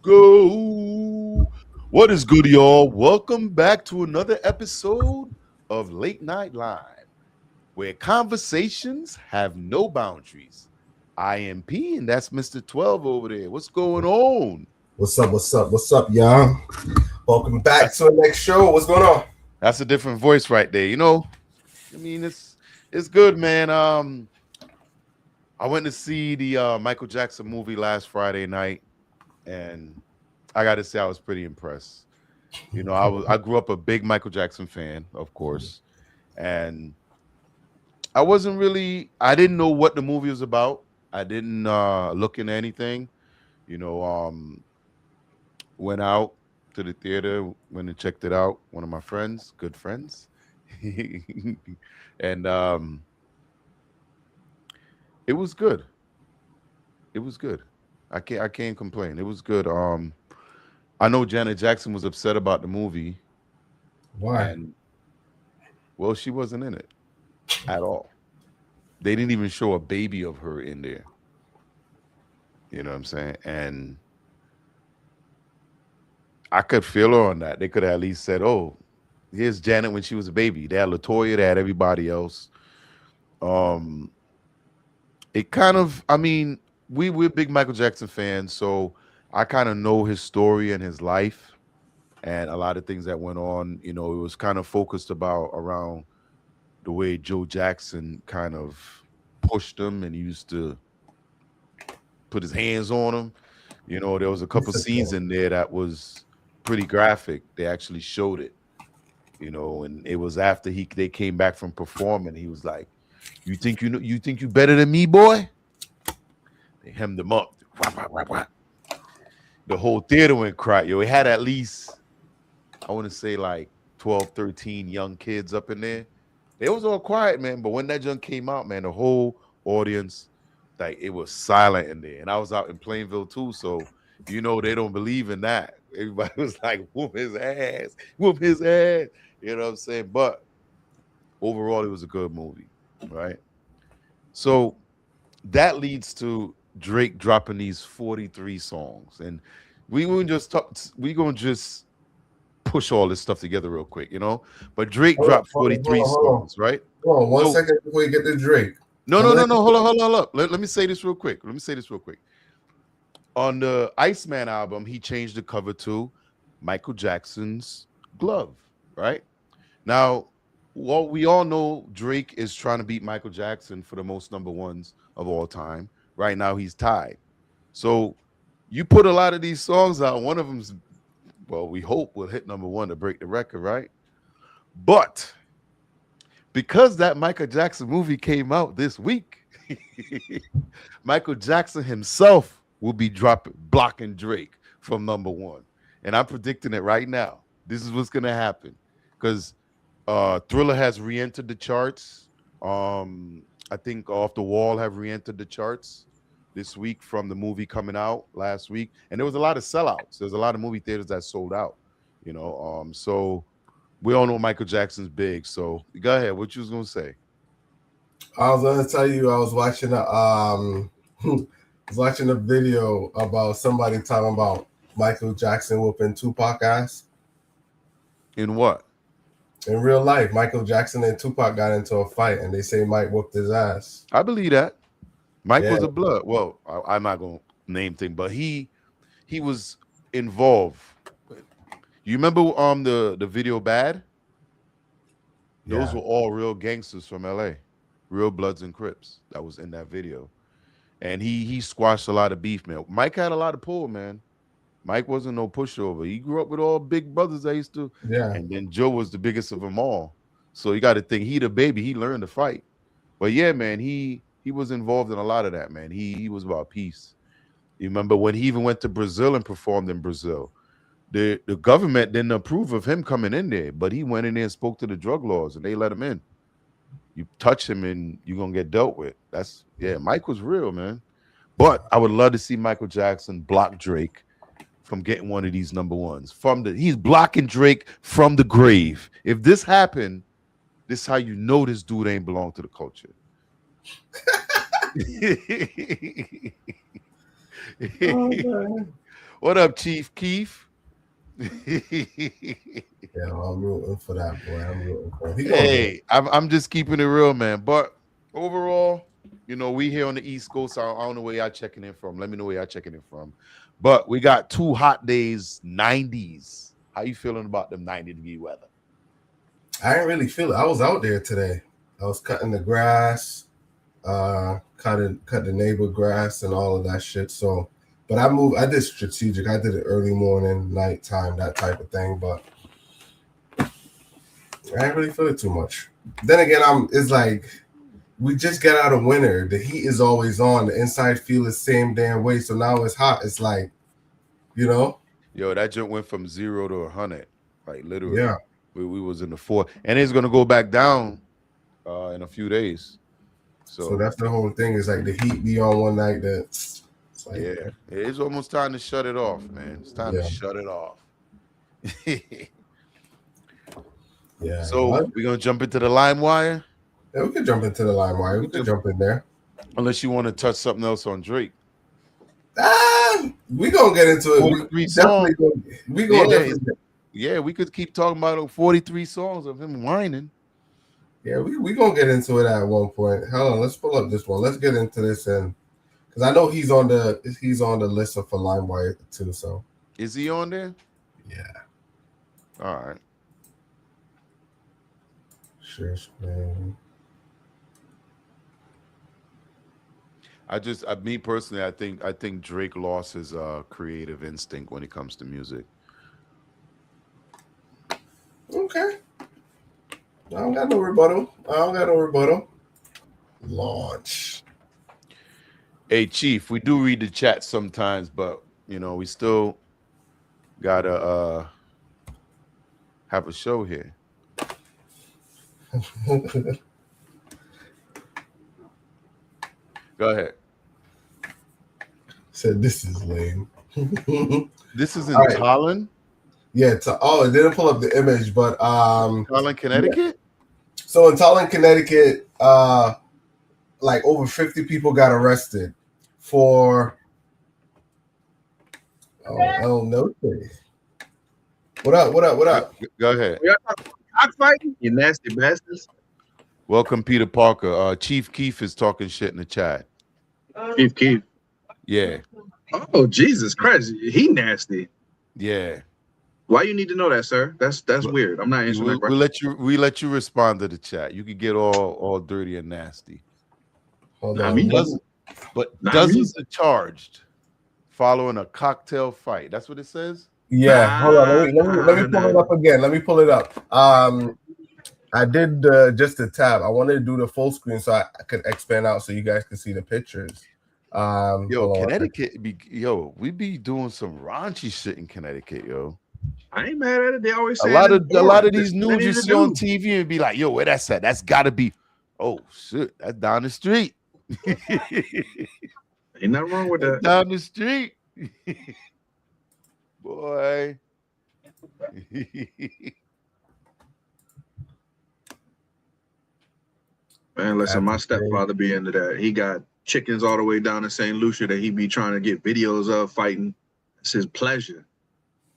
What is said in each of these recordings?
go. What is good, y'all? Welcome back to another episode of Late Night Live, where conversations have no boundaries. I am P, and that's Mr. 12 over there. What's going on? What's up, y'all? Welcome back That's to the next show. What's going on? that's a different voice right there. It's good, man. I went to see the Michael Jackson movie last Friday night, and I got to say I was pretty impressed. I grew up a big Michael Jackson fan, of course, and I didn't know what the movie was about. I didn't look into anything. You know, went out to the theater, went and checked it out. One of my friends, good friends, and it was good. It was good. I can't complain. It was good. I know Janet Jackson was upset about the movie, Why? and well, she wasn't in it at all. They didn't even show a baby of her in there. You know what I'm saying? And I could feel her on that. They could have at least said, "Oh, here's Janet when she was a baby." They had Latoya, they had everybody else. Um, it kind of, I mean, we're big Michael Jackson fans, so I kind of know his story and his life and a lot of things that went on. It was kind of focused about around the way Joe Jackson kind of pushed him and he used to put his hands on him. There was a couple scenes in there that was pretty graphic. They actually showed it, and it was after they came back from performing. He was like, you think you better than me, boy?" They hemmed him up. Wah, wah, wah, wah. The whole theater went cry. It had at least, I want to say like 12, 13 young kids up in there. It was all quiet, man. But when that junk came out, man, the whole audience, like it was silent in there. And I was out in Plainville too, so they don't believe in that. Everybody was like, "Whoop his ass, whoop his ass." You know what I'm saying? But overall, it was a good movie, right? So that leads to Drake dropping these 43 songs, and we gonna just push all this stuff together real quick, But Drake Hold on, dropped hold on, hold 43 on, hold on. songs, right? Hold on one So second before you get to Drake. no, I'm no, gonna no, no. Hold on. Let me say this real quick. On the Iceman album, he changed the cover to Michael Jackson's glove, right? Now, well, we all know Drake is trying to beat Michael Jackson for the most number ones of all time. Right now, he's tied. So you put a lot of these songs out. One of them's, well, we hope will hit number one to break the record, right? But because that Michael Jackson movie came out this week, Michael Jackson himself will be blocking Drake from number one. And I'm predicting it right now. This is what's gonna happen. Because Thriller has re-entered the charts. I think Off the Wall have re-entered the charts this week from the movie coming out last week. And there was a lot of sellouts. There's a lot of movie theaters that sold out, so we all know Michael Jackson's big. So go ahead. What you was gonna say? I was gonna tell you I was watching a was watching a video about somebody talking about Michael Jackson whooping Tupac ass. In what? In real life, Michael Jackson and Tupac got into a fight, and they say Mike whooped his ass. I believe that. Mike Yeah, was a blood. Well, I'm not gonna name thing, but he was involved. You remember the video Bad? Those yeah. were all real gangsters from LA, real Bloods and Crips that was in that video. And he squashed a lot of beef, man. Mike had a lot of pull, man. Mike wasn't no pushover. He grew up with all big brothers that used to, Yeah. and then Joe was the biggest of them all. So you got to think he the baby. He learned to fight. But yeah, man, he was involved in a lot of that, man. He was about peace. You remember when he even went to Brazil and performed in Brazil? The government didn't approve of him coming in there, but he went in there and spoke to the drug laws, and they let him in. You touch him, and you're gonna get dealt with. That's yeah. Mike was real, man. But I would love to see Michael Jackson block Drake from getting one of these number ones. He's blocking Drake from the grave. If this happened, this is how you know this dude ain't belong to the culture. Oh, man. What up, Chief Keef? Yeah, I'm rooting for that boy. I'm rooting for him. He gonna get it. Hey, I'm just keeping it real, man. But overall, we here on the East Coast. I don't know where y'all checking in from. Let me know where y'all checking in from. But we got 2 hot days, 90s. How you feeling about them 90-degree weather? I didn't really feel it. I was out there today. I was cutting the grass, cut the neighbor grass and all of that shit. So, but I did strategic. I did it early morning, nighttime, that type of thing. But I didn't really feel it too much. Then again, it's like we just got out of winter. The heat is always on. The inside feel the same damn way. So now it's hot. It's like, Yo, that jump went from 0 to 100, like literally. Yeah. We was in the 4, and it's gonna go back down in a few days. So that's the whole thing. Is like the heat be on one night. Like, yeah, it's almost time to shut it off, man. It's time to shut it off. Yeah. So we're gonna jump into the LimeWire. Yeah, we could jump into the LimeWire. We could jump in there. Unless you want to touch something else on Drake. We gonna get into it. 43 songs. We gonna yeah, we could keep talking about 43 songs of him whining. Yeah, we gonna get into it at one point. Hold on, let's pull up this one. Let's get into this, and because I know he's on the list for LimeWire too. So is he on there? Yeah. All right. Sure, man. Me personally, I think Drake lost his creative instinct when it comes to music. Okay. I don't got no rebuttal. Launch. Hey, Chief, we do read the chat sometimes, but we still gotta have a show here. Go ahead. Said this is lame. This is in Tallinn? Yeah, it didn't pull up the image, but Tallinn, Connecticut? Yeah. So in Tallinn, Connecticut, like over 50 people got arrested for I don't know. What up? Go ahead. Cockfighting, you nasty bastards. Welcome, Peter Parker. Chief Keef is talking shit in the chat. Chief Keef. Yeah. Oh, Jesus Christ. He nasty. Yeah. Why you need to know that, sir? That's weird. I'm not answering that. We let you respond to the chat. You could get all dirty and nasty. Hold on. Dozens are charged following a cocktail fight. That's what it says? Yeah. Hold on. Let me pull it up again. Let me pull it up. I did just a tab. I wanted to do the full screen so I could expand out so you guys can see the pictures. Connecticut, we be doing some raunchy shit in Connecticut, yo. I ain't mad at it. They always say a lot of these news you see on TV and be like, yo, where that's at? That's gotta be. Oh shit, that's down the street. Ain't nothing wrong with that. Down the street. Boy. Man, listen, my stepfather be into that. He got chickens all the way down in St. Lucia that he be trying to get videos of fighting. It's his pleasure.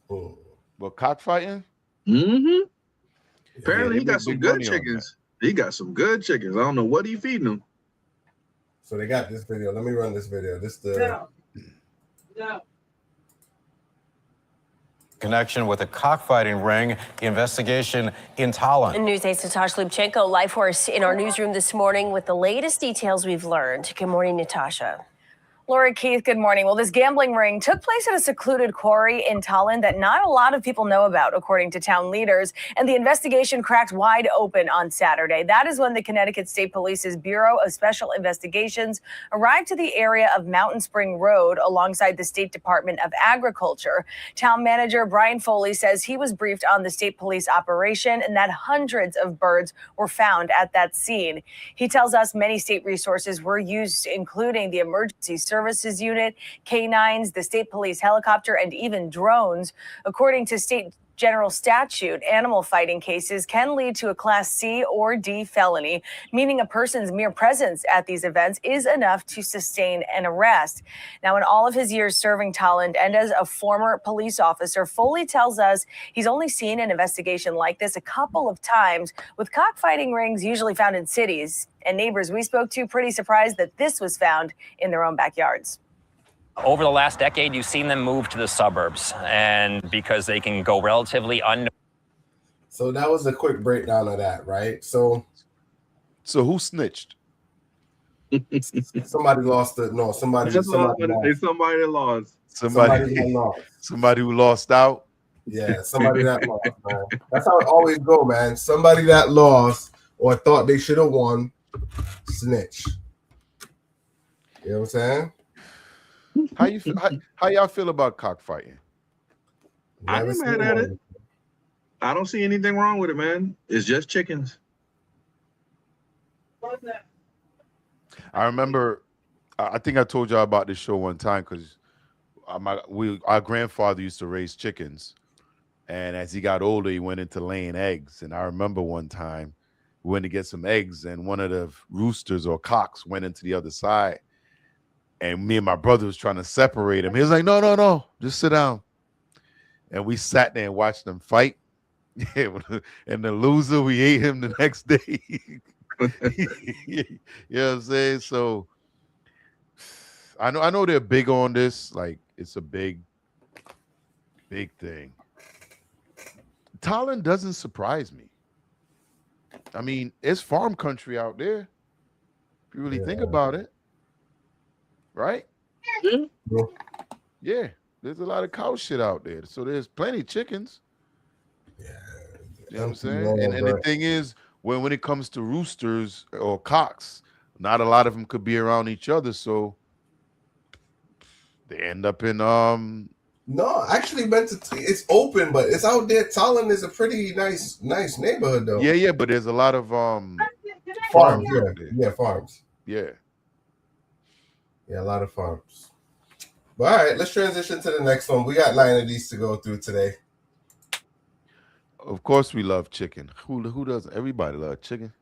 Oh. Well, cockfighting? Mm-hmm. Apparently, he got some good chickens. He got some good chickens. I don't know what he feeding them. So they got this video. Let me run this video. No. Connection with a cockfighting ring. The investigation in Tallinn. News 8's Natasha Lubchenko, Life Horse, in our newsroom this morning with the latest details we've learned. Good morning, Natasha. Lori Keith, good morning. Well, this gambling ring took place at a secluded quarry in Tallinn that not a lot of people know about, according to town leaders. And the investigation cracked wide open on Saturday. That is when the Connecticut State Police's Bureau of Special Investigations arrived to the area of Mountain Spring Road alongside the State Department of Agriculture. Town manager Brian Foley says he was briefed on the state police operation and that hundreds of birds were found at that scene. He tells us many state resources were used, including the emergency services unit, canines, the state police helicopter, and even drones. According to state general statute, animal fighting cases can lead to a Class C or D felony, meaning a person's mere presence at these events is enough to sustain an arrest. Now, in all of his years serving Tolland and as a former police officer, Foley tells us he's only seen an investigation like this a couple of times, with cockfighting rings usually found in cities. And neighbors we spoke to pretty surprised that this was found in their own backyards. Over the last decade, you've seen them move to the suburbs, and because they can go relatively unnoticed. So that was a quick breakdown of that, right? So who snitched? somebody lost it. No, somebody Somebody that lost. Somebody that lost. Somebody who lost out. Yeah, somebody that lost, man. That's how it always go, man. Somebody that lost or thought they should have won, snitch. You know what I'm saying? How y'all feel about cockfighting? I ain't mad at it. I don't see anything wrong with it, man. It's just chickens. I remember, I think I told y'all about this show one time because our grandfather used to raise chickens, and as he got older, he went into laying eggs. And I remember one time we went to get some eggs, and one of the roosters or cocks went into the other side, and me and my brother was trying to separate him. He was like, "No, just sit down." And we sat there and watched them fight. And the loser, we ate him the next day. You know what I'm saying? So I know they're big on this. Like, it's a big thing. Tolland doesn't surprise me. I mean, it's farm country out there. If you really think about it. Right? Yeah. There's a lot of cow shit out there. So there's plenty of chickens. Yeah. You know what I'm saying? And the thing is, when it comes to roosters or cocks, not a lot of them could be around each other, so they end up in No, actually, it's open, but it's out there. Tolland is a pretty nice neighborhood, though. Yeah, but there's a lot of farms. Yeah, farms. Yeah, a lot of farms. But all right, let's transition to the next one. We got 9 of these to go through today. Of course, we love chicken. Who doesn't? Everybody loves chicken.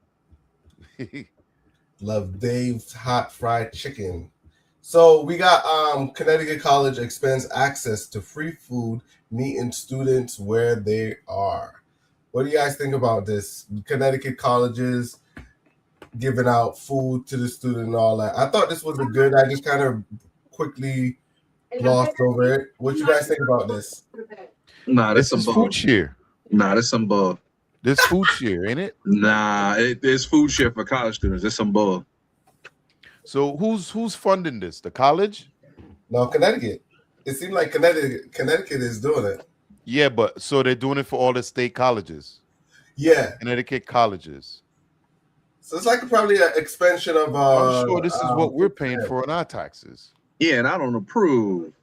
Love Dave's hot fried chicken. So we got Connecticut College expands access to free food, meeting students where they are. What do you guys think about this? Connecticut colleges giving out food to the student and all that. I thought this was a good. I just kind of quickly glossed over it. What you guys think about this? Nah, This is food share. Nah, that's some bull. This food share, ain't it? Nah, it's food share for college students. It's some bull. So who's funding this? The college? No, Connecticut. It seemed like Connecticut is doing it. Yeah, but so they're doing it for all the state colleges. Yeah. Connecticut colleges. So it's like probably an expansion of I'm sure this is what we're paying for in our taxes. Yeah, and I don't approve.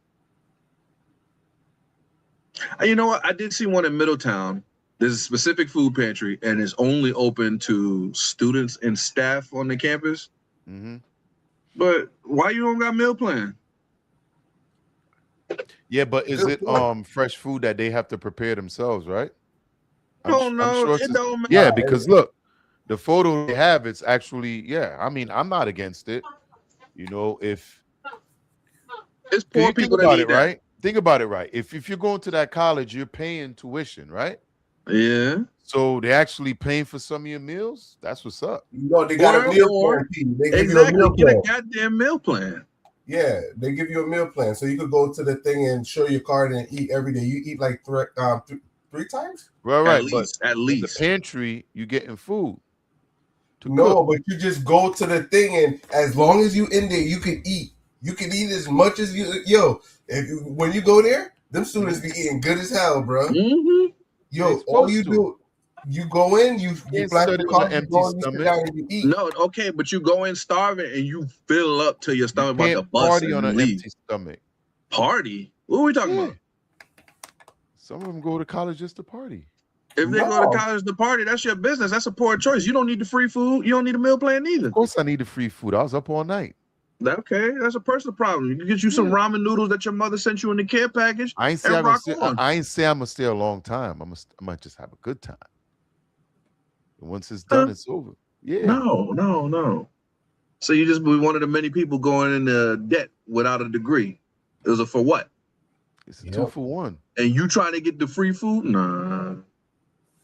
You know what? I did see one in Middletown. There's a specific food pantry, and it's only open to students and staff on the campus. Mm-hmm. But why you don't got meal plan? Yeah, but is it fresh food that they have to prepare themselves, right? It don't matter. Yeah, because look, the photo they have, it's actually, yeah. I mean, I'm not against it. You know, if it's poor people think about that it, right? Think about it, right? If you're going to that college, you're paying tuition, right? Yeah. So they're actually paying for some of your meals. That's what's up. No, they got a meal plan. They give you a meal Get plan. a goddamn meal plan. Yeah, they give you a meal plan, so you could go to the thing and show your card and eat every day. You eat like three times. Right. At least. The pantry, you getting food. No, but you just go to the thing, and as long as you in there, you can eat. You can eat as much as you. When you go there, them students be eating good as hell, bro. Mm-hmm. Yo, all you do, you go in, you black the car, you go in, you sit down and you eat. No, okay, but you go in starving and you fill up till your stomach about to bust. Party on an empty stomach. Party? What are we talking about? Some of them go to college just to party. If they go to college to party, that's your business. That's a poor choice. You don't need the free food. You don't need a meal plan either. Of course, I need the free food. I was up all night. Okay, that's a personal problem. You can get you some ramen noodles that your mother sent you in the care package. I ain't say I'm gonna stay. I ain't say I'm gonna stay a long time. I might just have a good time. And once it's done, it's over. Yeah. No. So you just be one of the many people going into debt without a degree. It was a for what? It's a 2-for-1. And you trying to get the free food? Nah.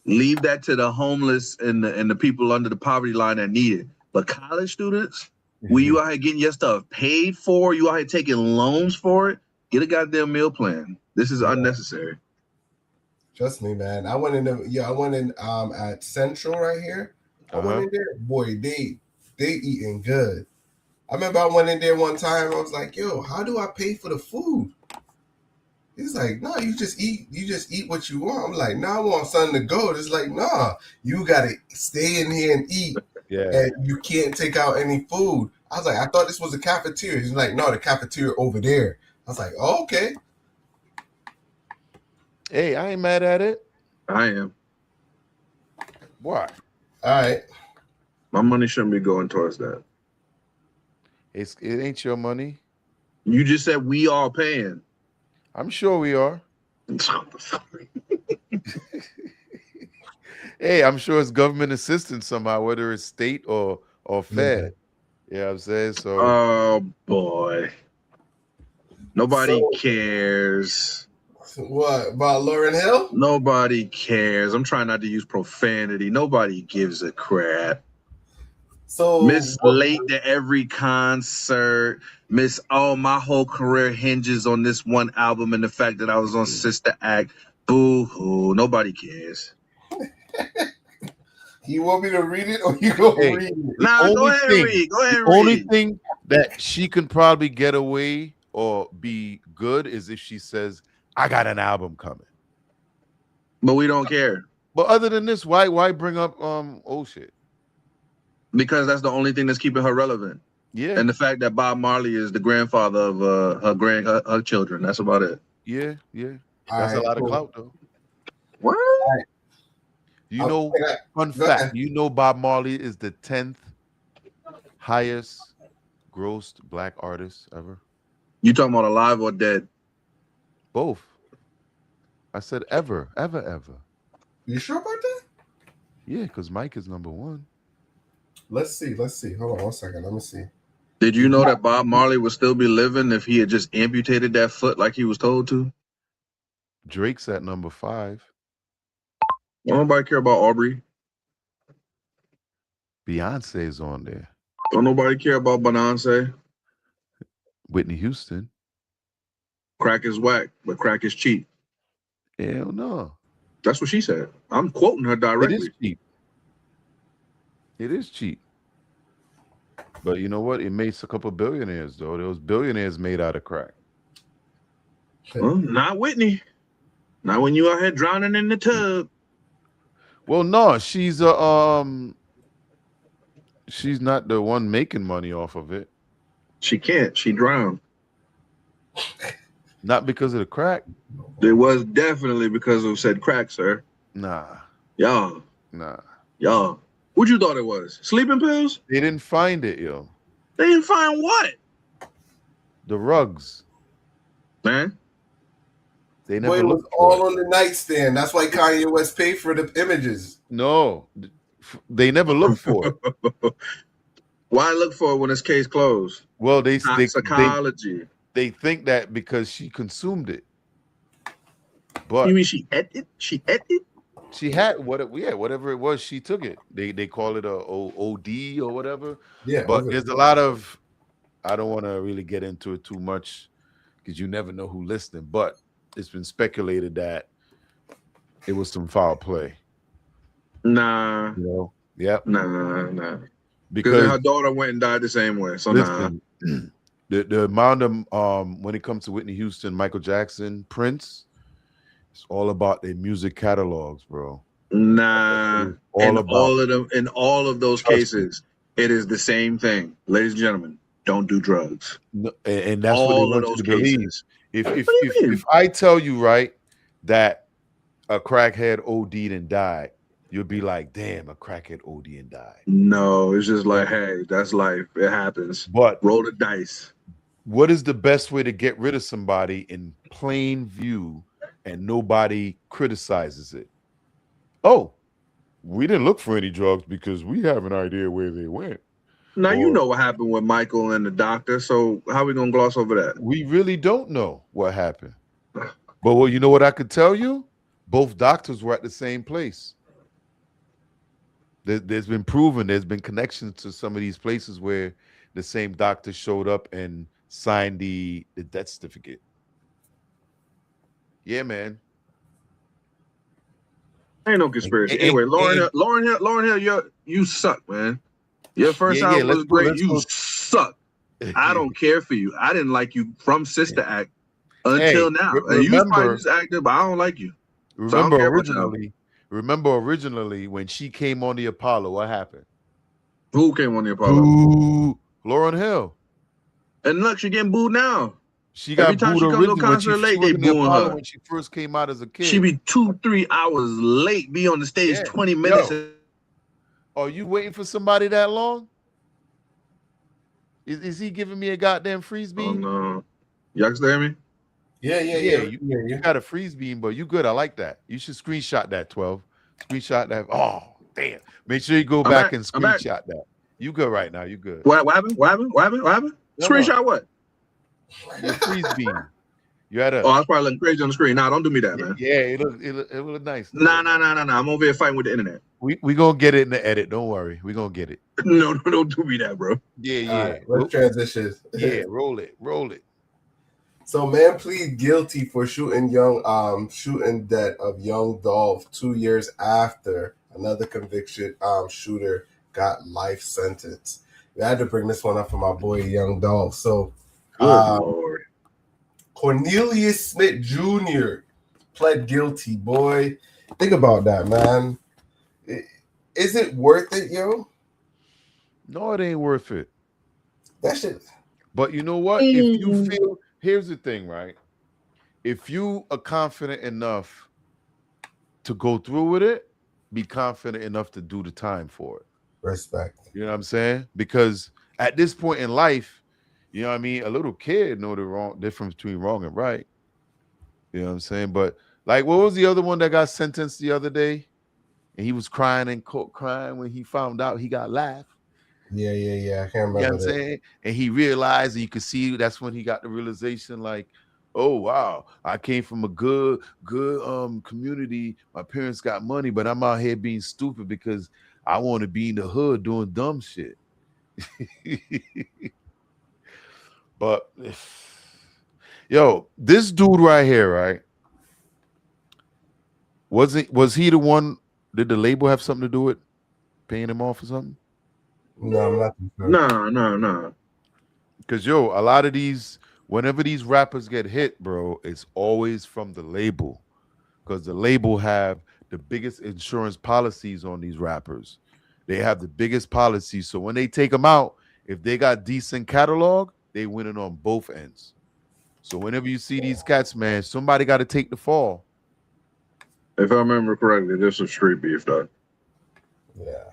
Leave that to the homeless and the people under the poverty line that need it. But college students, when you out here getting your stuff paid for, you out here taking loans for it, get a goddamn meal plan. This is unnecessary. Trust me, man. I went in at Central right here. I went in there, boy, they eating good. I remember I went in there one time, I was like, yo, how do I pay for the food? He's like, no, you just eat what you want. I'm like, no, I want something to go. It's like, nah, you gotta stay in here and eat. Yeah. And you can't take out any food. I was like, I thought this was a cafeteria. He's like, no, the cafeteria over there. I was like, oh, okay. Hey, I ain't mad at it. I am. Why? All right. My money shouldn't be going towards that. It ain't your money. You just said we all paying. I'm sure we are. Hey, I'm sure it's government assistance somehow, whether it's state or fed. You know what I'm saying? So oh boy. Nobody cares. What about Lauryn Hill? Nobody cares. I'm trying not to use profanity. Nobody gives a crap. So Miss late to every concert. Miss, oh, my whole career hinges on this one album and the fact that I was on Sister Act. Boo-hoo. Nobody cares. You want me to read it or you gonna read it? Nah, go ahead and read. Go ahead and read. The only read. thing that she can probably get away or be good is if she says, I got an album coming. But we don't care. But other than this, why bring up old shit? Because that's the only thing that's keeping her relevant. Yeah. And the fact that Bob Marley is the grandfather of her children. That's about it. Yeah. That's a lot of clout though. What? You know, fun fact, you know Bob Marley is the 10th highest grossed black artist ever? You talking about alive or dead? Both. I said ever. You sure about that? Yeah, because Mike is number 1. Let's see. Hold on 1 second. Let me see. Did you know that Bob Marley would still be living if he had just amputated that foot like he was told to? Drake's at number 5. Don't nobody care about Aubrey. Beyonce's on there. Don't nobody care about Beyonce. Whitney Houston. Crack is whack, but crack is cheap. Hell no. That's what she said. I'm quoting her directly. It is cheap. It is cheap. But you know what? It makes a couple billionaires, though. Those billionaires made out of crack. Well, not Whitney. Not when you out here drowning in the tub. Well, no, she's she's not the one making money off of it. She can't. She drowned. Not because of the crack. It was definitely because of said crack, sir. Nah. Y'all. What you thought it was? Sleeping pills? They didn't find it, yo. They didn't find what? The rugs. Man. They never it was looked for all on the nightstand. That's why Kanye West paid for the images. No. They never looked for it. Why look for it when it's case closed? Well, psychology. They think that because she consumed it. But you mean she ate it? She ate it? She had whatever it was, she took it. They call it a OD or whatever. Yeah. But there's a lot of, I don't want to really get into it too much because you never know who's listening, but it's been speculated that it was some foul play. Nah. You know? Yep. Nah. Because her daughter went and died the same way. So listen, the amount of when it comes to Whitney Houston, Michael Jackson, Prince, it's all about their music catalogs, bro. Nah. In all of those cases, it is the same thing. Ladies and gentlemen, don't do drugs. No, and that's what they want you to believe. If I tell you, right, that a crackhead OD'd and died, you'll be like, damn, a crackhead OD and died. No, it's just like, hey, that's life. It happens. But Roll the dice. what is the best way to get rid of somebody in plain view and nobody criticizes it? Oh, we didn't look for any drugs because we have an idea where they went. Now, you Or- know what happened with Michael and the doctor, so how we going to gloss over that? We really don't know what happened. But well, you know what I could tell you? Both doctors were at the same place. There's been proven, there's been connections to some of these places where the same doctor showed up and signed the death certificate. Yeah, man. Ain't no conspiracy. Ain't- Anyway, ain't- Lauren Hill, you suck, man. Your first Yeah, album let's was go, great. let's You go. suck. I don't care for you. I didn't like you from Sister Act until Hey, now. re- And you was probably remember- just active, but I don't like you. So I don't Remember care about y'all. originally when she came on the Apollo, what happened? Who came on the Apollo? Boo, Lauryn Hill. And look, she getting booed now. She got Every time booed she come to a originally when she concert late, they was on the booing Apollo her. when she first came out as a kid. She be 2-3 hours late, be on the stage Yeah. 20 minutes. Yo. Are you waiting for somebody that long? Is he giving me a goddamn freeze Oh beam? no. Y'all can still hear me? Yeah. You got a freeze beam, but you good. I like that. You should screenshot that, 12. Screenshot that. Oh, damn. Make sure you go I'm back back. and I'm back. screenshot that. You good right now. You good. What happened? What happened? What happened? What happened? No, Screenshot what? Your freeze beam. You had a Oh, I was probably looking crazy on the screen. Nah, don't do me that, man. yeah, it look nice. Nah. I'm over here fighting with the internet. We gonna get it in the edit. Don't worry. We gonna get it. No, don't do me that, bro. Yeah, All yeah. right, let's transition. Yeah, roll it. So man plead guilty for shooting death of young Dolph 2 years after another convicted shooter got life sentence. We had to bring this one up for my boy Young Dolph. So Good Lord. Cornelius Smith Jr. pled guilty, boy. Think about that, man. Is it worth it, yo? No, it ain't worth it. That shit. But you know what? If you feel, here's the thing, right? If you are confident enough to go through with it, be confident enough to do the time for it. Respect. You know what I'm saying? Because at this point in life, you know what I mean? A little kid know the difference between wrong and right. You know what I'm saying? But like, what was the other one that got sentenced the other day? And he was crying in court, crying when he found out he got life. Yeah. I can't You know remember what I'm that. saying? And he realized, and you could see that's when he got the realization, like, oh wow, I came from a good community. My parents got money, but I'm out here being stupid because I want to be in the hood doing dumb shit. But yo, this dude right here, right? Was he the one? Did the label have something to do with paying him off or something? No, I'm not too sure. No. Because yo, a lot of these, whenever these rappers get hit, bro, it's always from the label. Because the label have the biggest insurance policies on these rappers. They have the biggest policies. So when they take them out, if they got decent catalog, they winning on both ends. So whenever you see these cats, man, somebody got to take the fall. If I remember correctly, there's some street beef, though. Yeah.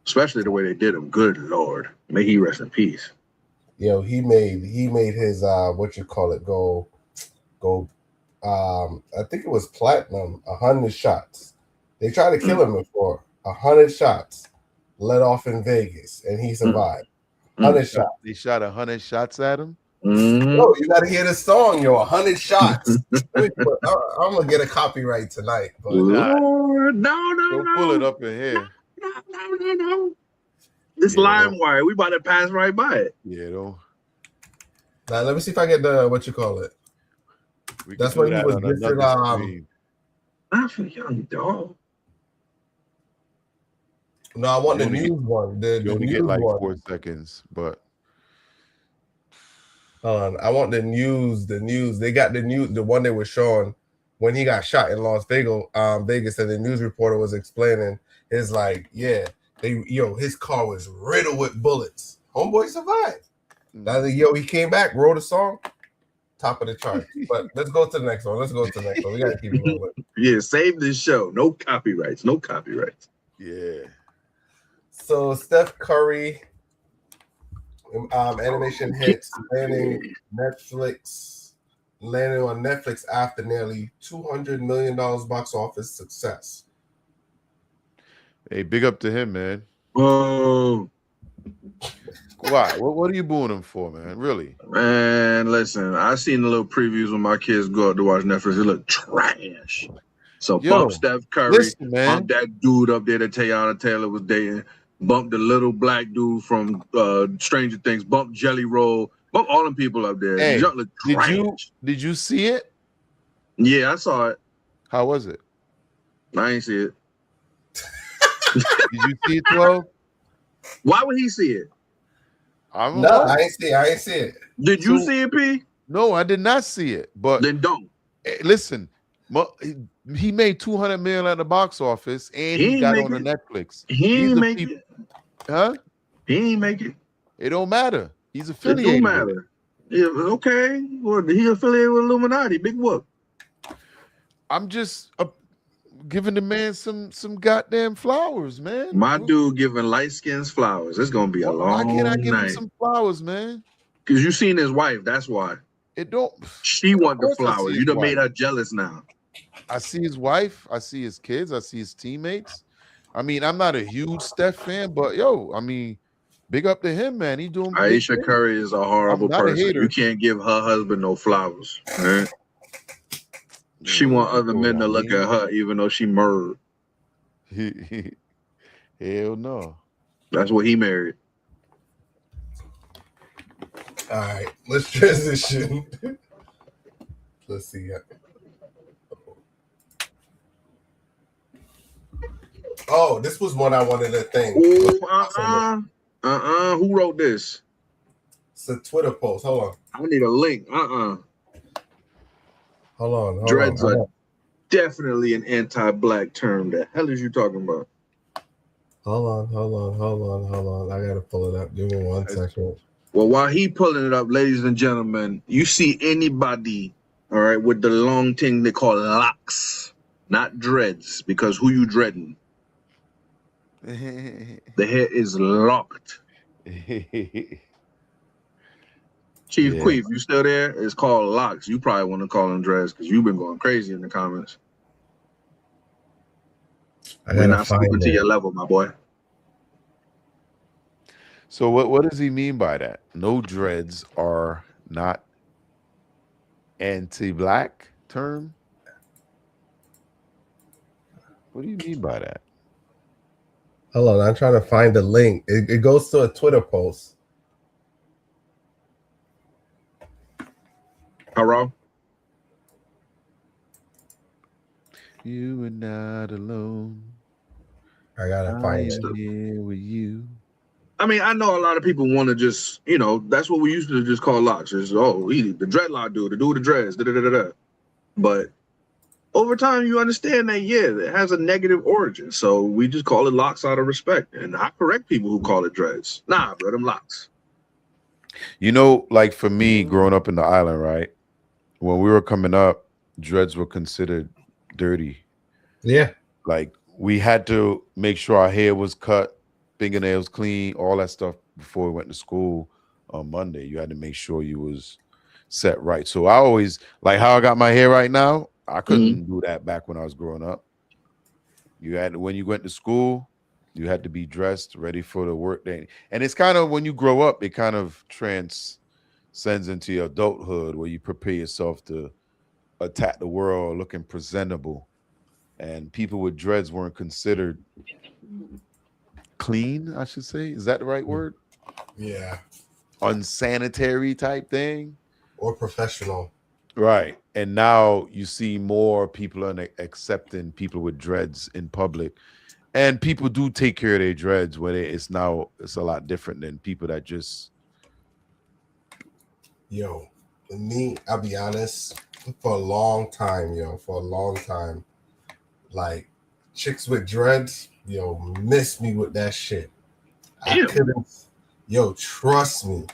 Especially the way they did him. Good Lord. May he rest in peace. Yo, he made his what you call it go I think it was platinum, 100 shots. They tried to kill him before. 100 shots let off in Vegas and he survived. 100 shots. They shot 100 shots at him. Mhm. Yo, you gotta hear the song, yo, 100 shots. I'm gonna get a copyright tonight. But Lord, no. Don't pull it up in here. No. This Yeah, LimeWire, we about to pass right by it. Yeah, don't. now let me see if I get the what you call it. We That's can what do he that was on dissing, another screen. Not for young dog. No, I want You the only news one. The You only news get like one. 4 seconds, but Hold on. I want the news. The news. They got the news. The one they were showing when he got shot in Las Vegas. Vegas, and the news reporter was explaining. It's like, yeah, his car was riddled with bullets. Homeboy survived. Now, he came back, wrote a song. top of the chart. But let's go to the next one. We gotta keep it rolling. Yeah, save this show. No copyrights. No copyrights. Yeah. So Steph Curry, animation hits landing on Netflix after nearly $200 million box office success. Hey, big up to him, man. Oh, Why? What are you booing him for, man? Really? man, listen, I seen the little previews when my kids go out to watch Netflix. It look trash. So Yo, bump Steph Curry, listen, man. bump that dude up there that Teyana Taylor was dating, bump the little black dude from Stranger Things, bump Jelly Roll, bump all them people up there. Hey, The junk look trash. did you see it? Yeah, I saw it. How was it? I ain't see it. Did you see it, 12? Why would he see it? I don't No, know. I ain't see it. Did you So- see it, P? No, I did not see it. But Then don't. listen, he made $200 million at the box office, and He he ain't got make on the it. Netflix. He These ain't are make people- it. Huh? He ain't make it. It don't matter. He's It affiliated. don't with it. matter. Yeah, okay. Well, he affiliated with Illuminati. Big whoop. I'm just giving the man some goddamn flowers, man. My dude giving light skins flowers. It's gonna be a Why long can't I give him night. some flowers, man? Cause you seen his wife. That's why. It don't. She want the course I see flowers. his You done made wife. her jealous now. I see his wife. I see his kids. I see his teammates. I mean, I'm not a huge Steph fan, but yo, I mean, big up to him, man. He doing. big Aisha things. Curry is a horrible I'm not a person. hater. You can't give her husband no flowers. Right? She Yeah, want you other know men what to I look mean. at her, even though she murdered. Hell no. That's what he married. All right, let's transition. Let's see. Oh, this was one I wanted to think. Ooh, Who wrote this? It's a Twitter post. Hold on. I need a link. Hold on. Dreads Hold are on. definitely an anti-black term. The hell is you talking about? Hold on. I gotta pull it up. Give me 1 second. Well, while he pulling it up, ladies and gentlemen, you see anybody, all right, with the long thing they call locks, not dreads, because who you dreading? The hair is locked. Chief Yeah. Queef, you still there? It's called locks. You probably want to call them dreads because you've been going crazy in the comments. I We're gotta not stooping find to it. your level, my boy. So what does he mean by that? No dreads are not anti-black term? What do you mean by that? Hold on, I'm trying to find the link. It goes to a Twitter post. Hello? You are not alone. I gotta I find it. am here with you. I mean, I know a lot of people want to just, that's what we used to just call locks. Is the dreadlock dude, the dude with the dreads, da-da-da-da-da. But over time, you understand that, yeah, it has a negative origin. So we just call it locks out of respect. And I correct people who call it dreads. Nah, bro, them locks. You know, like for me, growing up in the island, right? When we were coming up, dreads were considered dirty. Yeah. Like we had to make sure our hair was cut, fingernails clean, all that stuff before we went to school on Monday. You had to make sure you was set right. So I always, like how I got my hair right now, I couldn't do that back when I was growing up. You had to, when you went to school, you had to be dressed, ready for the work day. And it's kind of, when you grow up, it kind of transcends into your adulthood where you prepare yourself to attack the world looking presentable. And people with dreads weren't considered clean, I should say. Is that the right word? Yeah. Unsanitary type thing. Or professional. Right. And now you see more people accepting people with dreads in public. And people do take care of their dreads when it's a lot different than people that just. Yo, me, I'll be honest, for a long time, like chicks with dreads, miss me with that shit. I Ew. couldn't, trust me.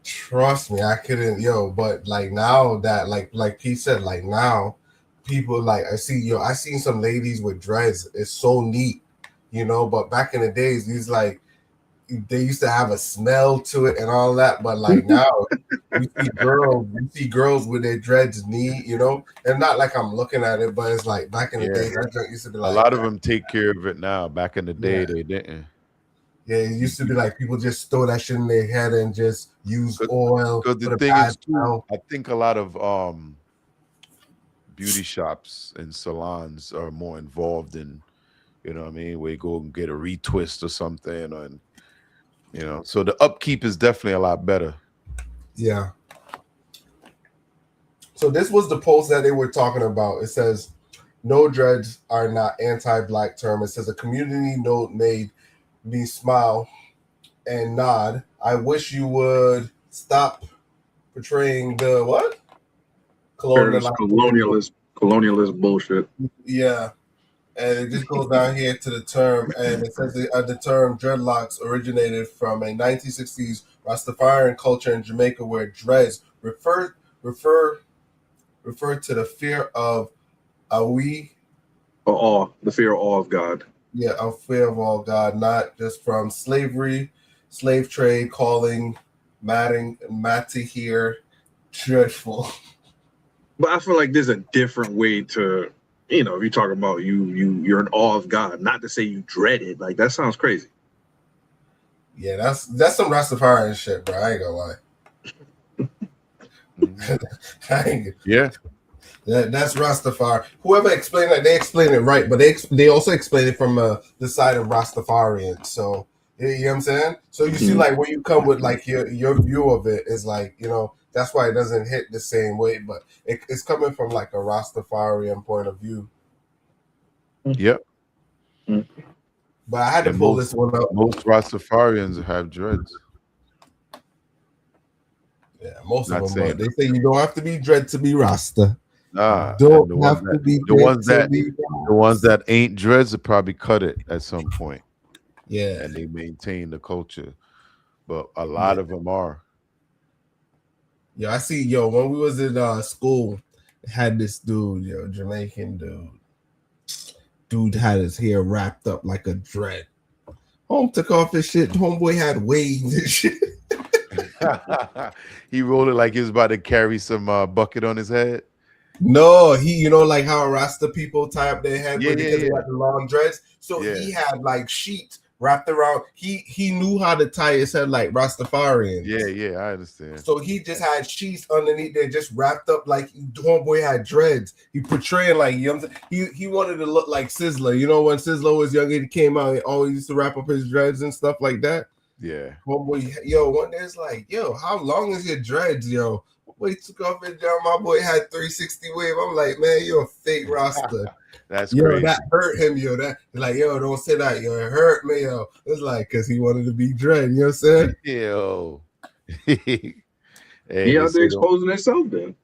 Trust me, I couldn't, but like now that like Pete said, like now people like I seen some ladies with dreads. It's so neat, but back in the days, these like they used to have a smell to it and all that, but like now we see girls with their dreads neat, and not like I'm looking at it, but it's like back in the day, that joint used to be A like lot of them take care of it now. Back in the day, they didn't. Yeah, it used to be like people just throw that shit in their head and just use oil. Because the put a thing bad is, too, smell. I think a lot of beauty shops and salons are more involved in, where you go and get a retwist or something, and so the upkeep is definitely a lot better. Yeah. So this was the post that they were talking about. It says, "No dreads are not anti-black term." It says a community note made me smile and nod. I wish you would stop portraying the what? Colonialist bullshit. Yeah. And it just goes down here to the term, and it says the term dreadlocks originated from a 1960s Rastafarian culture in Jamaica, where dreads refer to the fear of the fear or awe of God. Yeah, a fear of all God, not just from slavery, slave trade, calling Matty here dreadful. But I feel like there's a different way to, if you're talking about you're in awe of God, not to say you dread it. Like that sounds crazy. Yeah, that's some Rastafarian shit, bro. I ain't gonna lie. Yeah. That's Rastafari. Whoever explained that, they explained it right, but they also explained it from the side of Rastafarian. So you know what I'm saying? So you see, like when you come with like your view of it is like, that's why it doesn't hit the same way, but it's coming from like a Rastafarian point of view. Yep. But I had to pull this one up. Most Rastafarians have dreads. Yeah, most Not of them. saying But they say you don't have to be dread to be Rasta. Nah, Don't the have ones to be the ones dread that to be the ones that ain't dreads will probably cut it at some point, Yeah. and they maintain the culture. But a lot of them are. Yo, I see. When we was in school, had this dude, Jamaican dude. Dude had his hair wrapped up like a dread. Home took off his shit. Homeboy had waves and shit. He rolled it like he was about to carry some bucket on his head. No, he, like how Rasta people tie up their head Yeah, because they yeah. had the long dreads. So Yeah. he had like sheets wrapped around. He knew how to tie his head like Rastafarian. Yeah, I understand. So he just had sheets underneath there, just wrapped up like homeboy had dreads. He portraying like he wanted to look like Sizzler. When Sizzler was young, he came out. He always used to wrap up his dreads and stuff like that. Yeah. Homeboy, one day it's like, how long is your dreads, Boy took off his job. My boy had 360 wave. I'm like, man, you're a fake Rasta. That's crazy. That hurt him, That like, don't say that, It hurt me, It's like because he wanted to be dread. You know what I'm saying? Yo. He out there exposing himself then.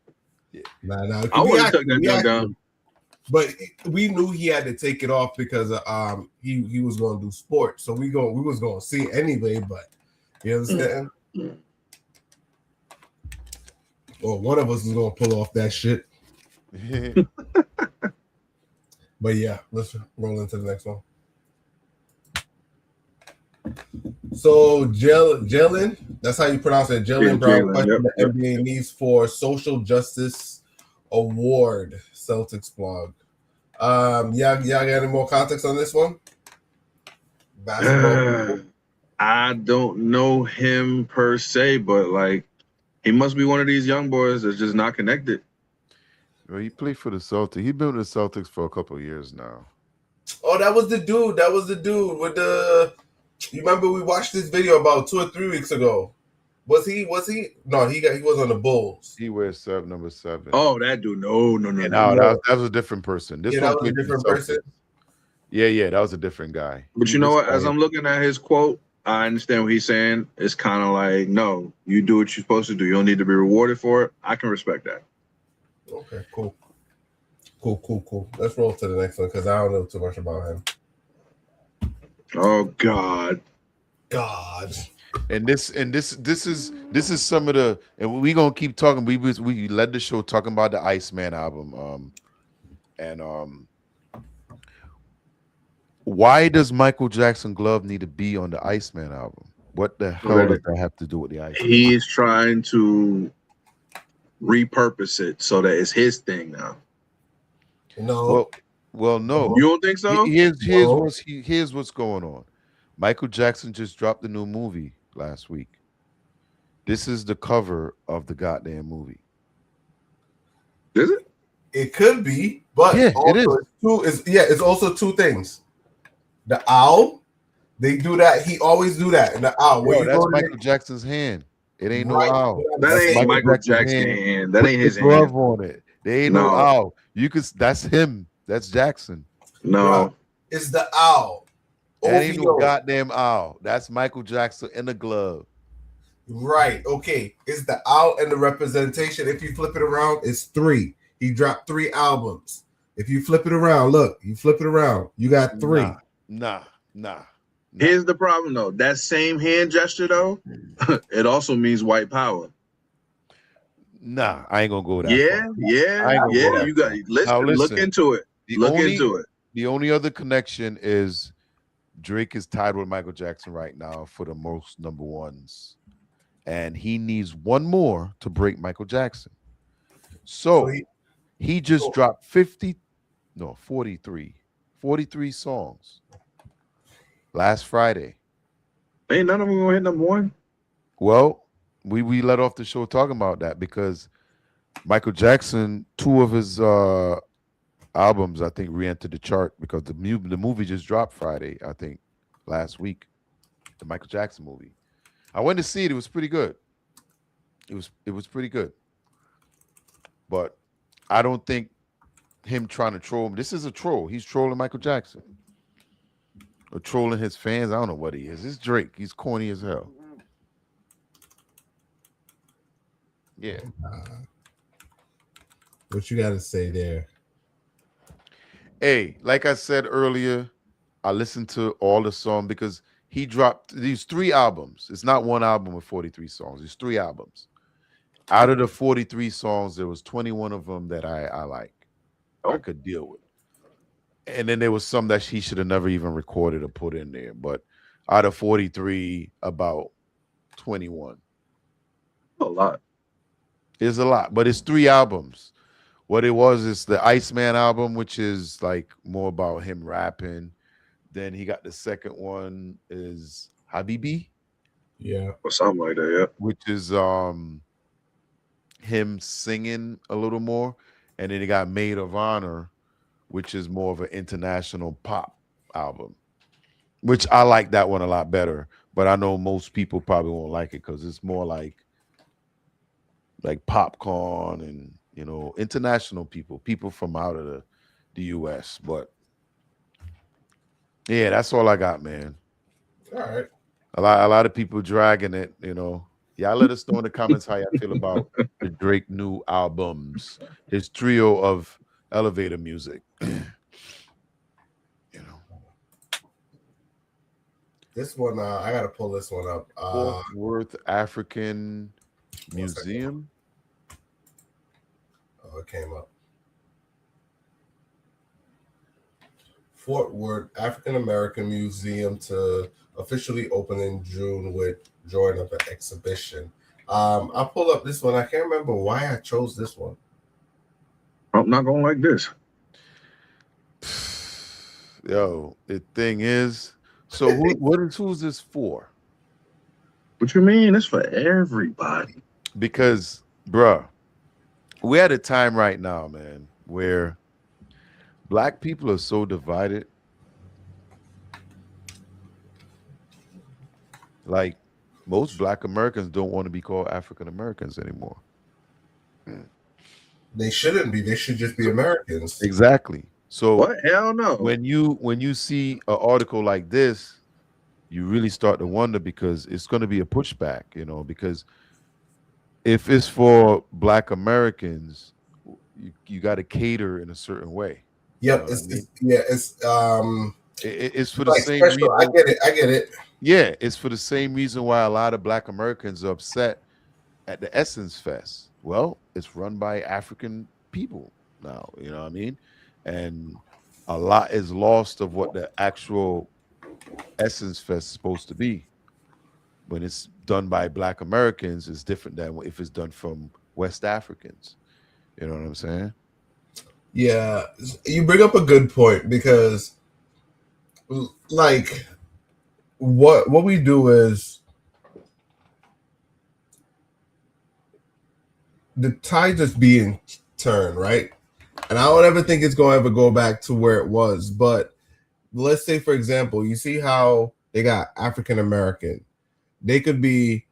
Nah. I would have took that jump down. But we knew he had to take it off because he was going to do sports, so we was going to see anyway. But you understand? Or one of us was going to pull off that shit. But yeah, let's roll into the next one. So Jalen, that's how you pronounce it. Jalen Brown questioned the NBA needs for social justice award. Celtics blog. Y'all got any more context on this one? Basketball. I don't know him per se, but like he must be one of these young boys that's just not connected. Well, he played for the Celtics. He's been with the Celtics for a couple of years now. Oh, that was the dude. That was the dude with the. You remember we watched this video about 2 or 3 weeks ago? Was he? No, he was on the Bulls. He wears number 7. Oh, that dude. No. That was a different person. This one that was a different person. Yeah, that was a different guy. But you know what? As I'm looking at his quote, I understand what he's saying. It's kind of like, no, you do what you're supposed to do. You don't need to be rewarded for it. I can respect that. Okay, cool. Let's roll to the next one because I don't know too much about him. Oh God. And this is some of the, and we gonna keep talking. We led the show talking about the Iceman album. Why does Michael Jackson glove need to be on the Iceman album? What the hell does that have to do with the Iceman? He's trying to repurpose it so that it's his thing now. No. Well, no. You don't think so? Here's what's going on. Michael Jackson just dropped a new movie last week. This is the cover of the goddamn movie. Is it? It could be, but Yeah, it is. It's also two things. The owl, they do that. He always do that. And the owl. Bro, that's Michael Jackson's hand. It ain't no owl. That ain't Michael Jackson's hand. That ain't his hand. Glove on it. There ain't no owl. That's him. That's Jackson. No. It's the owl. That ain't no goddamn owl. That's Michael Jackson in the glove. Right. Okay. It's the owl and the representation. If you flip it around, it's 3. He dropped 3 albums. If you flip it around, look, you flip it around, you got 3. Nah. Here's the problem though. That same hand gesture though, it also means white power. Nah, I ain't gonna go that far. Yeah. You got listen. Look into it. The only other connection is Drake is tied with Michael Jackson right now for the most number ones, and he needs one more to break Michael Jackson. So he just dropped 43 songs last Friday. Ain't none of them gonna hit number 1. Well, we let off the show talking about that because Michael Jackson, 2 of his albums, I think, re-entered the chart because the movie just dropped Friday, I think, last week. The Michael Jackson movie. I went to see it. It was pretty good. It was pretty good. But I don't think him trying to troll him. This is a troll. He's trolling Michael Jackson. Or trolling his fans. I don't know what he is. It's Drake. He's corny as hell. Yeah. What you got to say there? Hey, like I said earlier, I listened to all the songs because he dropped these 3 albums. It's not one album with 43 songs. It's 3 albums. Out of the 43 songs, there was 21 of them that I like. I could deal with. And then there was some that he should have never even recorded or put in there. But out of 43, about 21. A lot. It's a lot, but it's 3 albums. What it was is the Iceman album, which is like more about him rapping. Then he got the second one is Habibi. Yeah. Or something like that, yeah. Which is him singing a little more. And then he got Maid of Honor, which is more of an international pop album, which I like that one a lot better. But I know most people probably won't like it because it's more like popcorn and, you know, international people from out of the US. But yeah, that's all I got, man. All right. A lot of people dragging it, you know. Y'all let us know in the comments how y'all feel about the Drake new albums, his trio of elevator music. You know, this one I gotta pull this one up. Fort Worth African Museum. Oh, it came up. Fort Worth African American Museum to officially open in June with drawing up an exhibition. I pulled up this one. I can't remember why I chose this one. I'm not gonna like this. Yo, the thing is, so who's this for? What you mean? It's for everybody. Because, bruh, we're at a time right now, man, where Black people are so divided. Like, most Black Americans don't want to be called African Americans anymore. They shouldn't be. They should just be Americans. Exactly. So what? Hell no. When you see an article like this, you really start to wonder because it's going to be a pushback, you know, because if it's for Black Americans, you got to cater in a certain way. Yep. It's It's for the Like same special. I reason. get it. I get it. Yeah, it's for the same reason why a lot of Black Americans are upset at the Essence Fest. Well, it's run by African people now. You know what I mean? And a lot is lost of what the actual Essence Fest is supposed to be. When it's done by Black Americans, it's different than if it's done from West Africans. You know what I'm saying? Yeah, you bring up a good point because, like, what we do is the tide is being turned, right? And I don't ever think it's going to ever go back to where it was. But let's say, for example, you see how they got African American. They could be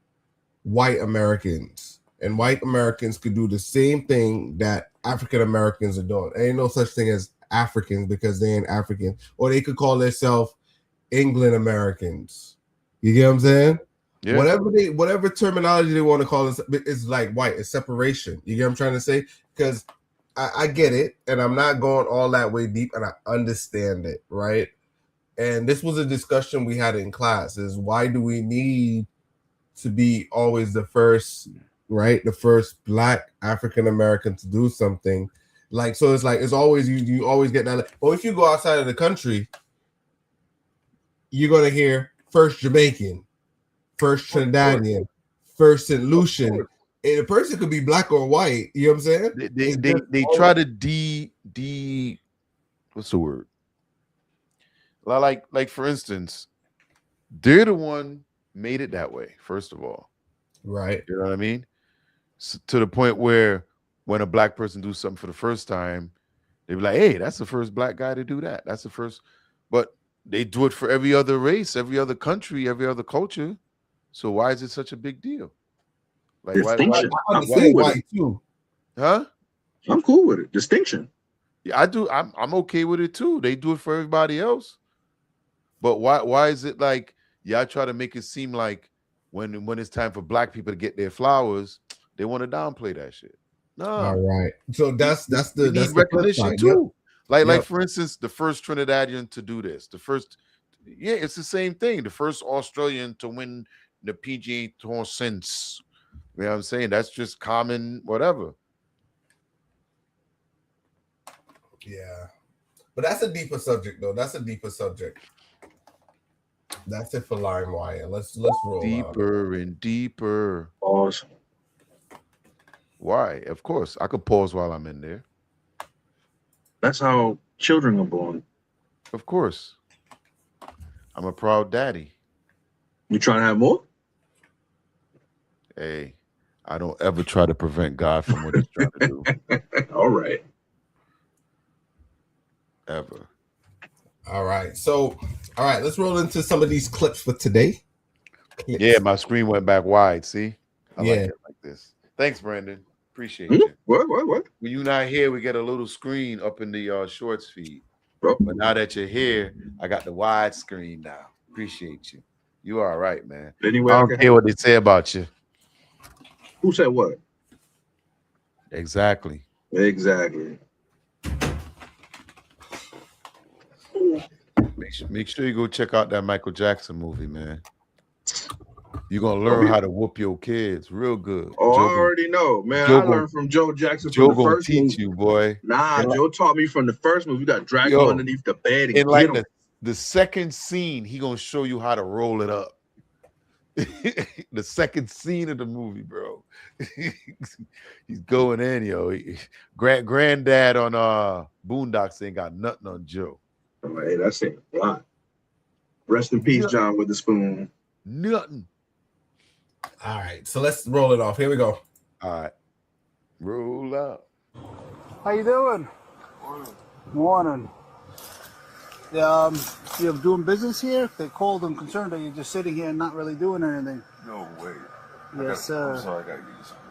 white Americans, and white Americans could do the same thing that African Americans are doing. Ain't no such thing as Africans because they ain't African. Or they could call themselves England Americans. You get what I'm saying? Yeah. Whatever terminology they want to call it, it's like white. It's separation. You get what I'm trying to say? Because I get it, and I'm not going all that way deep, and I understand it, right? And this was a discussion we had in class: is why do we need to be always the first, right? The first Black African American to do something. Like, so it's like, it's always, you always get that. But if you go outside of the country, you're going to hear first Jamaican, first Trinidadian, first St. Lucian. And a person could be Black or white. You know what I'm saying? They try to what's the word? Like for instance, they're the one made it that way, first of all. Right. You know what I mean? To the point where when a Black person do something for the first time, they be like, hey, that's the first Black guy to do that. That's the first. But they do it for every other race, every other country, every other culture. So why is it such a big deal? Like, Distinction. I understand white too. Huh? I'm cool with it. Distinction. Yeah, I do. I'm okay with it too. They do it for everybody else. But why is it like y'all try to make it seem like when it's time for Black people to get their flowers, they want to downplay that shit? No. All right. So that's the recognition flip side. too. Yep. Like for instance, the first Trinidadian to do this, it's the same thing. The first Australian to win the PGA Tour since. You know what I'm saying? That's just common, whatever. Yeah. But that's a deeper subject, though. That's a deeper subject. That's it for LimeWire. Let's roll Deeper and deeper. Pause. Why? Of course. I could pause while I'm in there. That's how children are born. Of course. I'm a proud daddy. You trying to have more? Hey, I don't ever try to prevent God from what he's trying to do. All right. Ever. All right. So, all right, let's roll into some of these clips for today. Yeah, my screen went back wide. See? I Yeah. like it like this. Thanks, Brandon. Appreciate you. What? When you're not here, we get a little screen up in the shorts feed. Bro. But now that you're here, I got the wide screen now. Appreciate you. You all right, man. Anyway, I don't care what they say about you. Who said what? Exactly. Exactly. Make sure you go check out that Michael Jackson movie, man. You're gonna learn how to whoop your kids real good. Oh, Joe I already know, man. Joe I learned from Joe Jackson Joe from the gonna first teach movie. you, boy. Nah, Joe taught me from the first movie. You got to drag Yo, him underneath the bed and In get like him. the second scene, he gonna show you how to roll it up. The second scene of the movie, bro. He's going in, yo. Granddad on Boondocks ain't got nothing on Joe. Hey, that's it. A lot. Rest in peace, John with the spoon. Nothing. All right. So let's roll it off. Here we go. All right. Roll up. How you doing? Morning. You're doing business here? They called and concerned that you're just sitting here and not really doing anything. No way. Yes, sir. I'm sorry, I gotta give you something.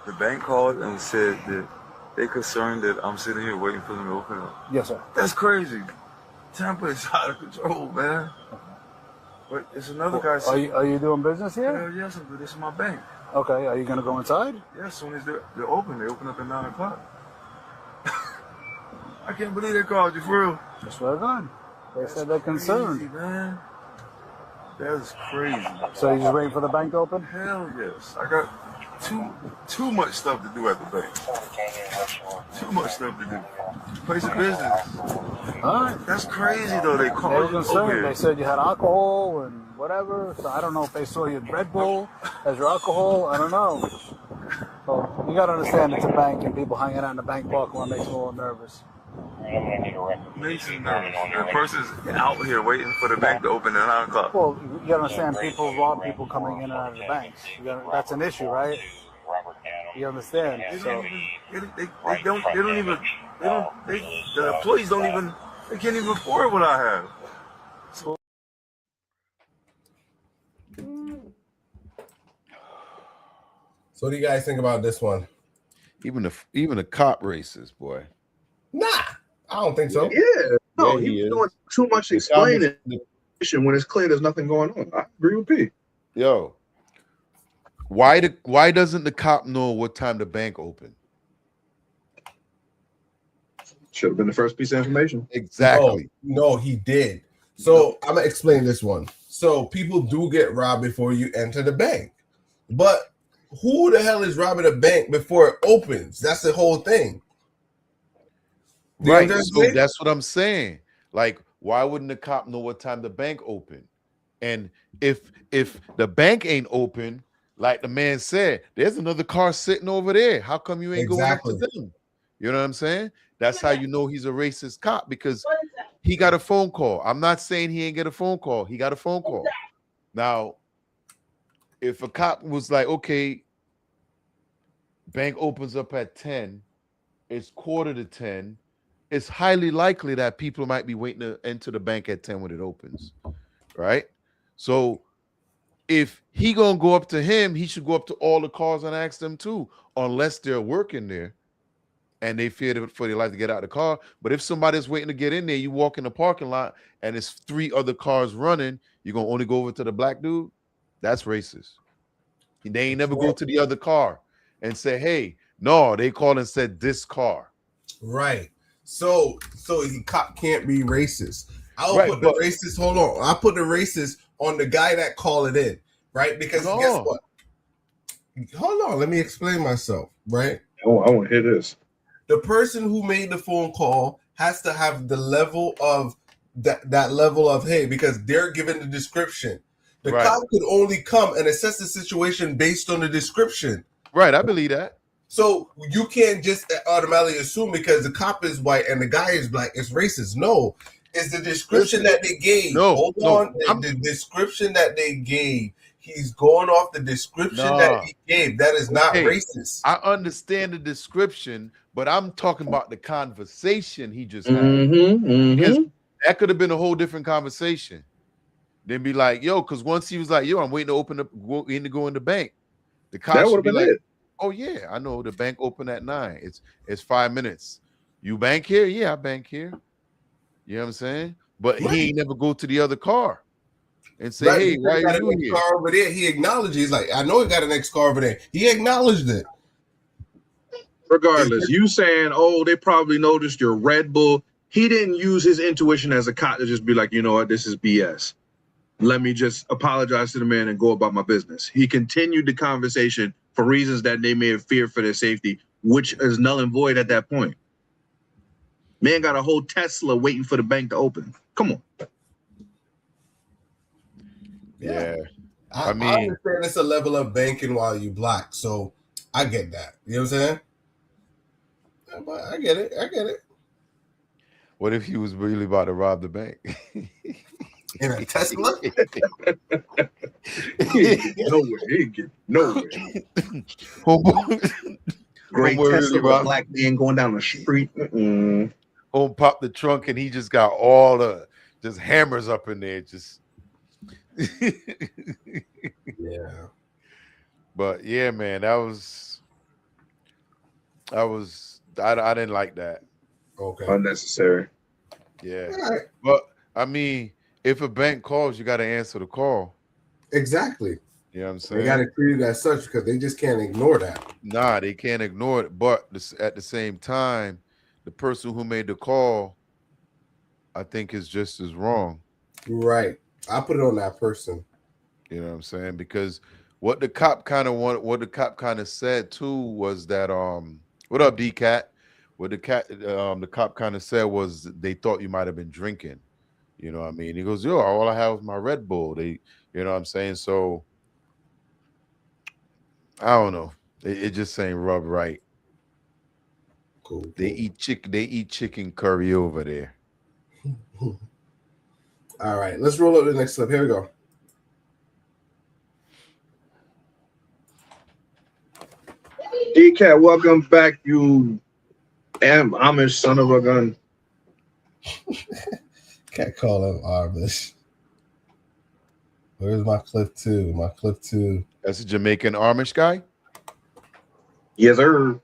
The bank called and said that they concerned that I'm sitting here waiting for them to open up. Yes, sir. That's crazy. Tampa is out of control, man. But it's another guy. Are you doing business here? Hell yes, but this is my bank. Okay. Are you gonna go inside? Yeah, as soon as they're open, they open up at 9 o'clock. I can't believe they called you for real. That's what I done. They said they're concerned. Crazy, man. That's crazy. So you just waiting for the bank to open? Hell yes. I got too much stuff to do at the bank. Too much stuff to do. Place of business. All right. That's crazy though. They They called were you over concerned. here. They said you had alcohol and whatever. So I don't know if they saw your Red Bull as your alcohol. I don't know. So you got to understand it's a bank and people hanging out in the bank parking lot makes me a little nervous. Makes you nervous. That person's out here waiting for the bank to open at 9 o'clock. Well, you got to understand people rob people coming in and out of the banks. That's an issue, right? You understand? So The employees they can't even afford what I have. So what do you guys think about this one? Even the cop racist, boy. Nah, I don't think so. Yeah, no, Yeah, he he's is. doing too much explaining when it's clear there's nothing going on. I agree with P. Yo, why doesn't the cop know what time the bank open? Should have been the first piece of information. Exactly. No, he did. So I'm gonna explain this one. So people do get robbed before you enter the bank, but who the hell is robbing a bank before it opens? That's the whole thing. Do you Right. understand? So that's what I'm saying. Like, why wouldn't the cop know what time the bank open? And if the bank ain't open, like the man said, there's another car sitting over there. How come you ain't going up to them? You know what I'm saying? That's how you know he's a racist cop, because he got a phone call. I'm not saying he ain't get a phone call. He got a phone call. Now, if a cop was like, okay, bank opens up at 10, it's 9:45, it's highly likely that people might be waiting to enter the bank at 10 when it opens, right? So if he gonna go up to him, he should go up to all the cars and ask them too, unless they're working there and they fear for their life to get out of the car. But if somebody's waiting to get in there, you walk in the parking lot and it's 3 other cars running, you're gonna only go over to the black dude? That's racist. They ain't never go to the other car and say, hey, no, they called and said this car. Right. So the cop can't be racist. I'll Right, put the racist. Hold on. I'll put the racist on the guy that called it in, right? Because guess what? Hold on. Let me explain myself, right? Oh, I want to hear this. The person who made the phone call has to have the level of that level of, hey, because they're given the description. The cop could only come and assess the situation based on the description. Right, I believe that. So you can't just automatically assume because the cop is white and the guy is black, it's racist. No, it's the description that they gave. Hold on. The description that they gave. He's going off the description that he gave. That is not racist. I understand the description, but I'm talking about the conversation he just had. Because that could have been a whole different conversation. Then be like, yo, because once he was like, yo, I'm waiting to go in the bank. The cops would be like, oh yeah, I know the bank open at 9. It's 5 minutes. You bank here? Yeah, I bank here. You know what I'm saying? But he ain't never go to the other car and say, hey, why are you here? Car over there. He acknowledged. He's like, I know he got an next car over there. He acknowledged it. Regardless, you saying, oh, they probably noticed your Red Bull. He didn't use his intuition as a cop to just be like, you know what, this is BS. Let me just apologize to the man and go about my business. He continued the conversation for reasons that they may have feared for their safety, which is null and void at that point. Man got a whole Tesla waiting for the bank to open. Come on. Yeah. I mean, I understand it's a level of banking while you black, so I get that. You know what I'm saying? But I get it. What if he was really about to rob the bank? In a Tesla? Nowhere. Great Tesla with a black man going down the street. Home pop the trunk and he just got all the just hammers up in there. Just yeah. But yeah, man, I didn't like that. Okay. Unnecessary. Yeah. Right. But I mean, if a bank calls, you got to answer the call. Exactly. You know what I'm saying? They got to treat it as such because they just can't ignore that. Nah, they can't ignore it. But at the same time, the person who made the call, I think, is just as wrong. Right. I put it on that person. You know what I'm saying? Because what the cop kind of said too was that what up, D-Cat? What the cop kind of said was they thought you might have been drinking. You know what I mean? He goes, yo, all I have was my Red Bull. You know what I'm saying? So I don't know. It just ain't rub right. Cool. They eat chicken curry over there. All right, let's roll up the next clip. Here we go. D-Cat, welcome back, you Amish son of a gun. Can't call him Amish. Where's my clip two? My clip two. That's a Jamaican Amish guy? Yes, sir.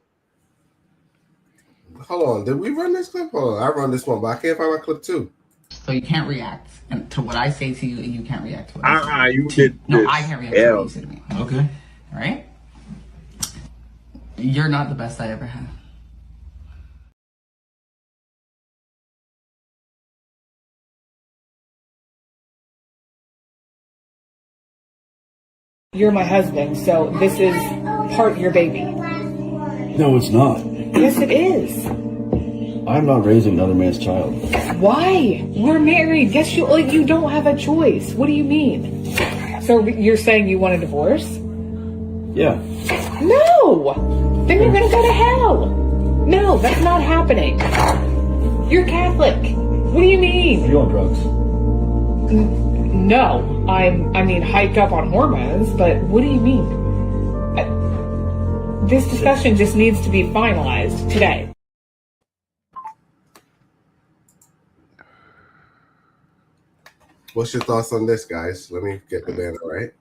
Hold on. Did we run this clip? Hold on. I run this one, but I can't find my clip two. So you can't react to what I say to you, and you can't react to what I say. You did. No, I can't react to what you say to me. Okay. All right? You're not the best I ever had. You're my husband, so this is part of your baby. No, it's not. Yes, it is. I'm not raising another man's child. Why? We're married. Guess you don't have a choice. What do you mean? So you're saying you want a divorce? Yeah. No! Then you're gonna go to hell. No, that's not happening. You're Catholic. What do you mean? Are you on drugs? No, I mean hyped up on hormones, but what do you mean? This discussion just needs to be finalized today. What's your thoughts on this, guys? Let me get the banner right.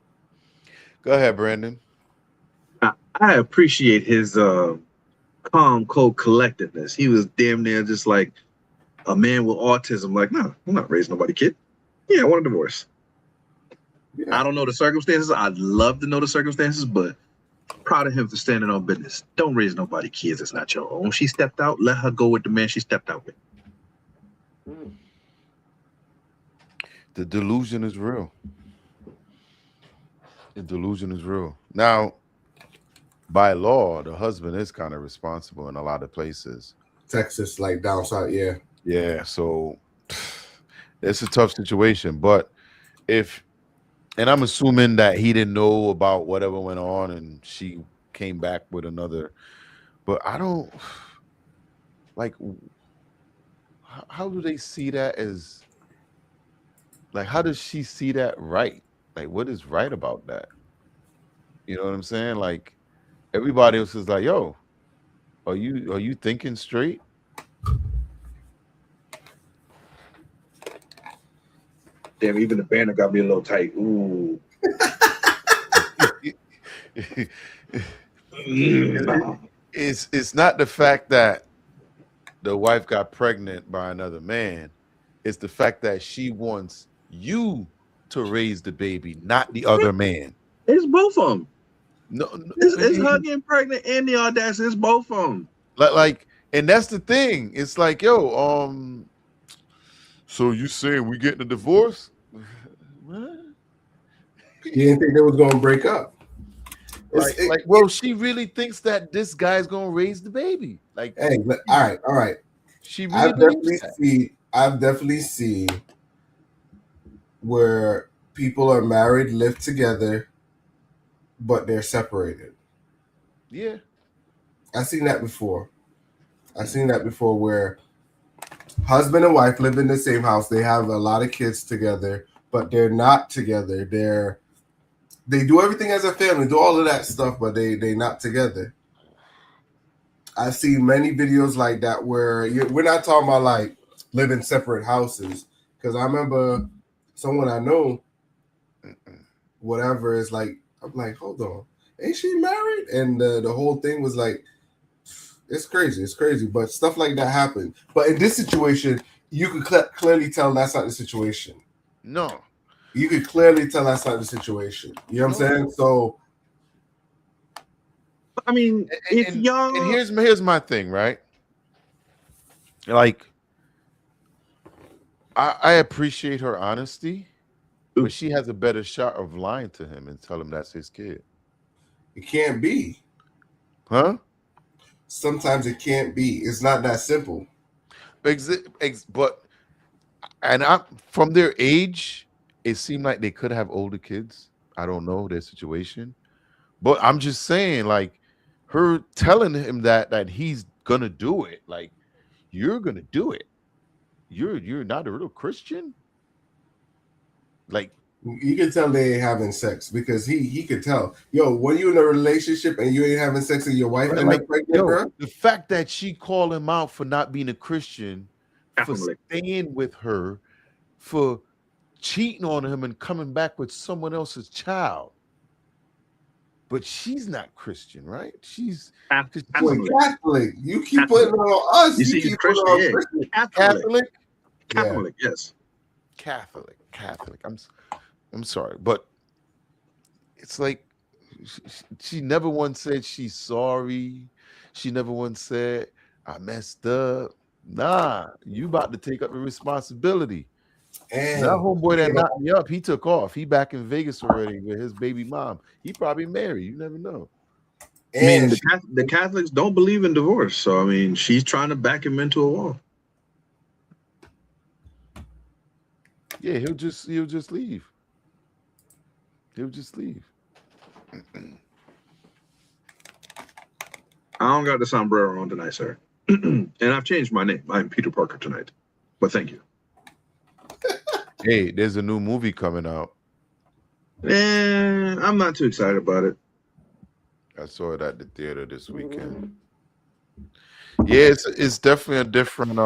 Go ahead, Brandon. I appreciate his calm, cold collectedness. He was damn near just like a man with autism. Like, no, I'm not raising nobody kid. Yeah, I want a divorce. Yeah. I don't know the circumstances. I'd love to know the circumstances, but I'm proud of him for standing on business. Don't raise nobody kids that's not your own. She stepped out. Let her go with the man she stepped out with. The delusion is real. The delusion is real. Now, by law, the husband is kind of responsible in a lot of places. Texas, like down south, yeah. Yeah, so it's a tough situation. But and I'm assuming that he didn't know about whatever went on and she came back with another. But I don't, like, how do they see that as, like, how does she see that right? Like, what is right about that? You know what I'm saying? Like, everybody else is like, yo, are you thinking straight? Damn, even the banner got me a little tight. Ooh. It's not the fact that the wife got pregnant by another man. It's the fact that she wants you to raise the baby, not the other man. It's both of them. No, it's her getting pregnant and the audacity. It's both of them. Like, and that's the thing. It's like, yo, so you saying we getting a divorce? What? You didn't think they was gonna break up? Like, well, she really thinks that this guy's gonna raise the baby. Like, hey, all right. She really I've definitely seen where people are married, live together, but they're separated. Yeah, I've seen that before. Where husband and wife live in the same house. They have a lot of kids together, but they're not together. They do everything as a family, do all of that stuff, but they not together. I've seen many videos like that where we're not talking about like living separate houses. Because I remember someone I know, whatever, is like, I'm like, hold on, ain't she married? And the whole thing was like, it's crazy. But stuff like that happened. But in this situation, you could clearly tell that's not the situation. No. You could clearly tell that's not the situation. You know what I'm saying? So, I mean, if y'all... And here's my thing, right? like I appreciate her honesty, but she has a better shot of lying to him and tell him that's his kid. It can't be. Huh? Sometimes it can't be. It's not that simple. But from their age, it seemed like they could have older kids. I don't know their situation, but I'm just saying, like, her telling him that he's gonna do it, like, you're gonna do it. You're not a real Christian. Like, you can tell they ain't having sex because he could tell. Yo, when you in a relationship and you ain't having sex and your wife right, end like, up pregnant, bro? the fact that she called him out for not being a Christian, for Catholic. staying with her, for cheating on him and coming back with someone else's child. But she's not Christian, right? She's Catholic. You keep putting it on us. You see, keep Christian, putting it yeah. on Christian. Catholic. Catholic, yes. Catholic. I'm sorry, but it's like she never once said she's sorry. She never once said I messed up. Nah, you about to take up the responsibility. And that homeboy that knocked me up, he took off. He back in Vegas already with his baby mom. He probably married. You never know. I mean, the Catholics don't believe in divorce, so I mean, she's trying to back him into a wall. Yeah, he'll just leave. He'll just leave. I don't got the sombrero on tonight, sir. And I've changed my name. I'm Peter Parker tonight. But thank you. Hey, there's a new movie coming out. I'm not too excited about it. I saw it at the theater this weekend. Yeah, it's definitely a different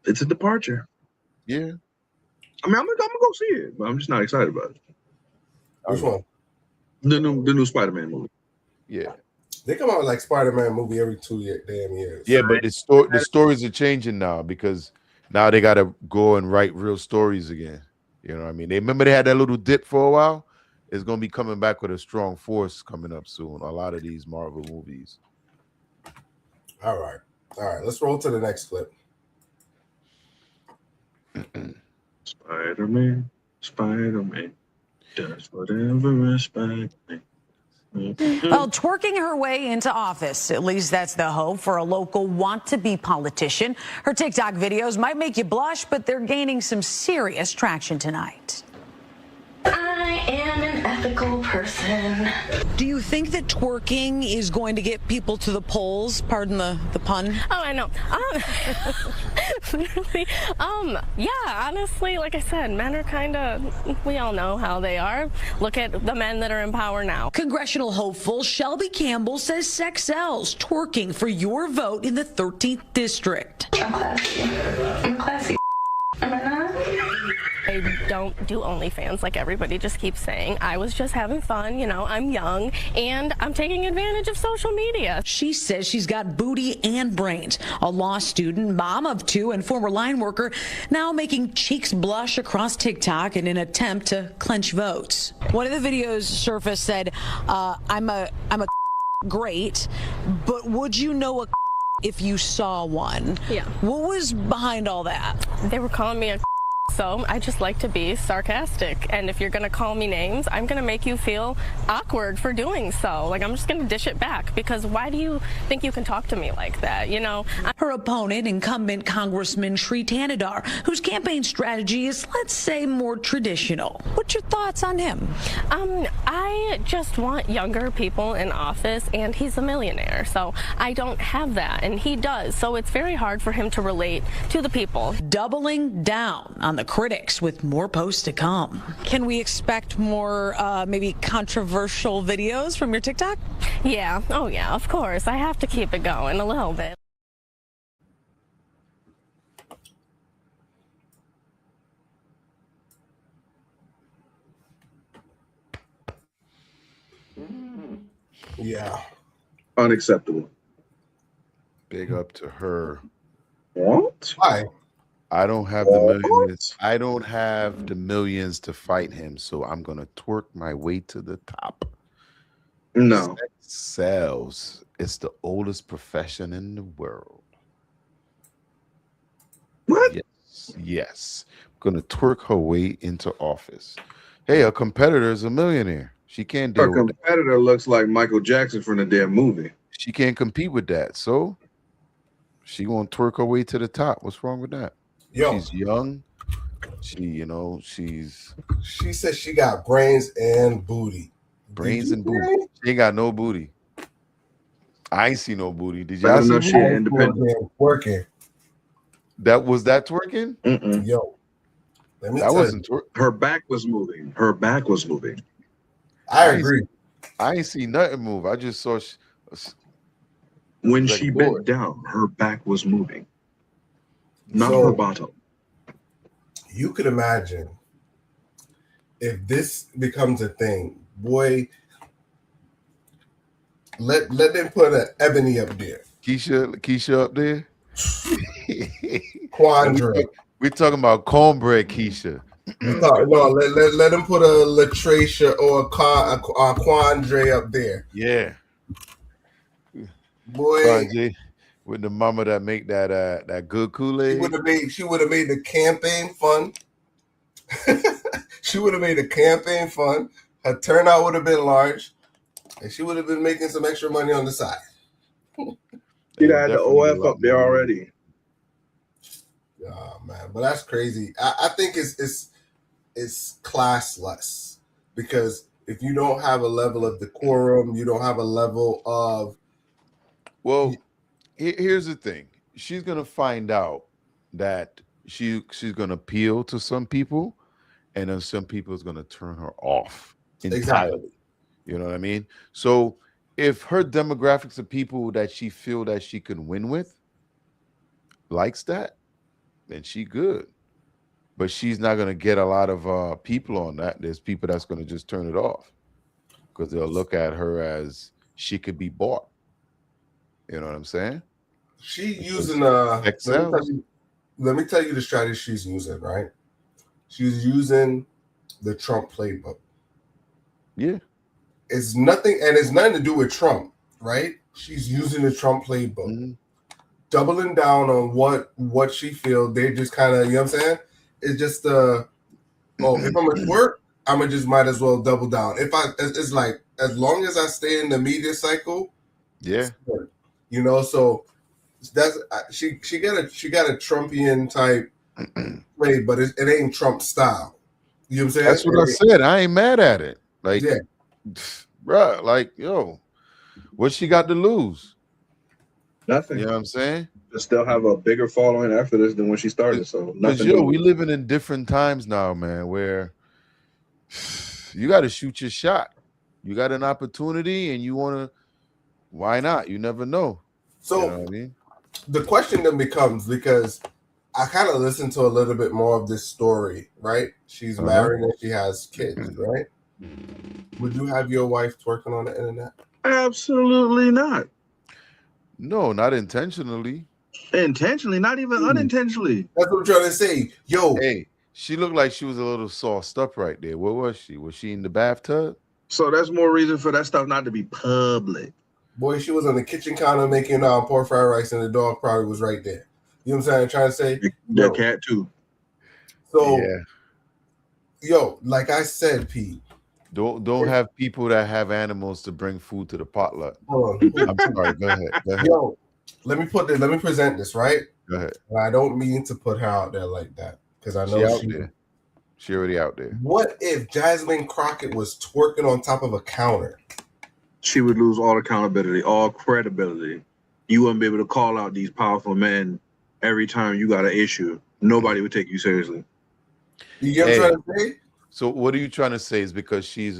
it's a departure. Yeah. I mean, I'm gonna go see it, but I'm just not excited about it. Which one? The new Spider-Man movie. Yeah. They come out with like Spider-Man movie every 2 damn years. Yeah, but the stories are changing now because now they gotta go and write real stories again. You know what I mean? They remember they had that little dip for a while. It's gonna be coming back with a strong force coming up soon. A lot of these Marvel movies. All right. Let's roll to the next clip. Spider-Man does whatever a Spider-Man. Well, twerking her way into office, at least that's the hope for a local want-to-be politician. Her TikTok videos might make you blush, but they're gaining some serious traction tonight. I am an ethical person. Do you think that twerking is going to get people to the polls? Pardon the pun. Oh, I know. Literally, yeah, honestly, like I said, men are kind of, we all know how they are. Look at the men that are in power now. Congressional hopeful Shelby Campbell says sex sells. Twerking for your vote in the 13th district. I'm classy. Am I not? I don't do OnlyFans like everybody just keeps saying. I was just having fun, you know, I'm young, and I'm taking advantage of social media. She says she's got booty and brains. A law student, mom of two, and former line worker, now making cheeks blush across TikTok in an attempt to clench votes. One of the videos surfaced said, I'm a great, but would you know a if you saw one? Yeah. What was behind all that? They were calling me a so I just like to be sarcastic, and if you're gonna call me names, I'm gonna make you feel awkward for doing so. Like, I'm just gonna dish it back, because why do you think you can talk to me like that, you know? Her opponent, incumbent Congressman Sri Tanadar, whose campaign strategy is, let's say, more traditional. What's your thoughts on him? I just want younger people in office, and he's a millionaire, so I don't have that, and he does, so it's very hard for him to relate to the people. Doubling down on the critics with more posts to come. Can we expect more maybe controversial videos from your TikTok? Yeah. Oh, yeah, of course. I have to keep it going a little bit. Yeah. Unacceptable. Big up to her. What? Why? I don't have the millions. I don't have the millions to fight him, so I'm gonna twerk my way to the top. No. Sex sells. It's the oldest profession in the world. What? Yes. Gonna twerk her way into office. Hey, a competitor is a millionaire. She can't Her deal with that. competitor looks like Michael Jackson from the damn movie. She can't compete with that. So she gonna twerk her way to the top. What's wrong with that? Yo. She's young. She said she got brains and booty. Brains and booty. She ain't got no booty. I ain't see no booty. Did Better y'all see enough booty? she independent. Working. That was that twerking? Yo. Let me That tell wasn't you. twerk. Her back was moving. Her back was moving. I agree. I ain't see nothing move. I just saw When like she a bent board. down, her back was moving. Not So- her bottom. You could imagine if this becomes a thing, boy. Let them put an Ebony up there. Keisha up there. Quandra. We talking about cornbread Keisha. No, let them put a Latracia or a Quandre up there. Yeah. Boy, Kanye, with the mama that make that good she Kool-Aid. would have made the campaign fun. She would have made the campaign fun. Her turnout would have been large, and she would have been making some extra money on the side. She had the OF up there already. Oh man, but that's crazy. I think it's classless, because if you don't have a level of decorum, you don't have a level of. Well, here's the thing. She's gonna find out that she's gonna appeal to some people, and then some people is gonna turn her off entirely. Exactly. You know what I mean? So if her demographics of people that she feel that she can win with likes that, then she good. But she's not gonna get a lot of people on that. There's people that's gonna just turn it off because they'll look at her as she could be bought. You know what I'm saying? She using Excel. let me tell you the strategy she's using, right? She's using the Trump playbook. Yeah. It's nothing to do with Trump, right? She's using the Trump playbook. Doubling down on what she feels. They just kind of, you know what I'm saying? It's just if I'm at work, I'm just might as well double down. It's like, as long as I stay in the media cycle, yeah. You know, so that's she got a Trumpian type play, but it ain't Trump style. You know what I'm saying? That's what I said. I ain't mad at it. Like, yeah, bruh, like, yo, what she got to lose? Nothing. You know what I'm saying? She'll still have a bigger following after this than when she started. So Because nothing. yo, we living in different times now, man, where you got to shoot your shot. You got an opportunity, and you want to. Why not? You never know. So you know what I mean? The question then becomes, because I kind of listened to a little bit more of this story, right? She's married and she has kids, right? Would you have your wife twerking on the internet? Absolutely not. No, not intentionally. Intentionally, not even unintentionally. That's what I'm trying to say. Yo, hey, she looked like she was a little sauced up right there. Where was she? Was she in the bathtub? So that's more reason for that stuff not to be public. Boy, she was on the kitchen counter making pork fried rice, and the dog probably was right there. You know what I'm saying? Trying to say the cat too. So, yeah. Yo, like I said, Pete. Don't have people that have animals to bring food to the potluck. Hold on. I'm sorry. Go ahead. Yo, let me present this, right? Go ahead. And I don't mean to put her out there like that, because I know she out there. She already out there. What if Jasmine Crockett was twerking on top of a counter? She would lose all accountability, all credibility. You wouldn't be able to call out these powerful men every time you got an issue. Nobody would take you seriously. You get what I'm trying to say? So what are you trying to say? Is because she's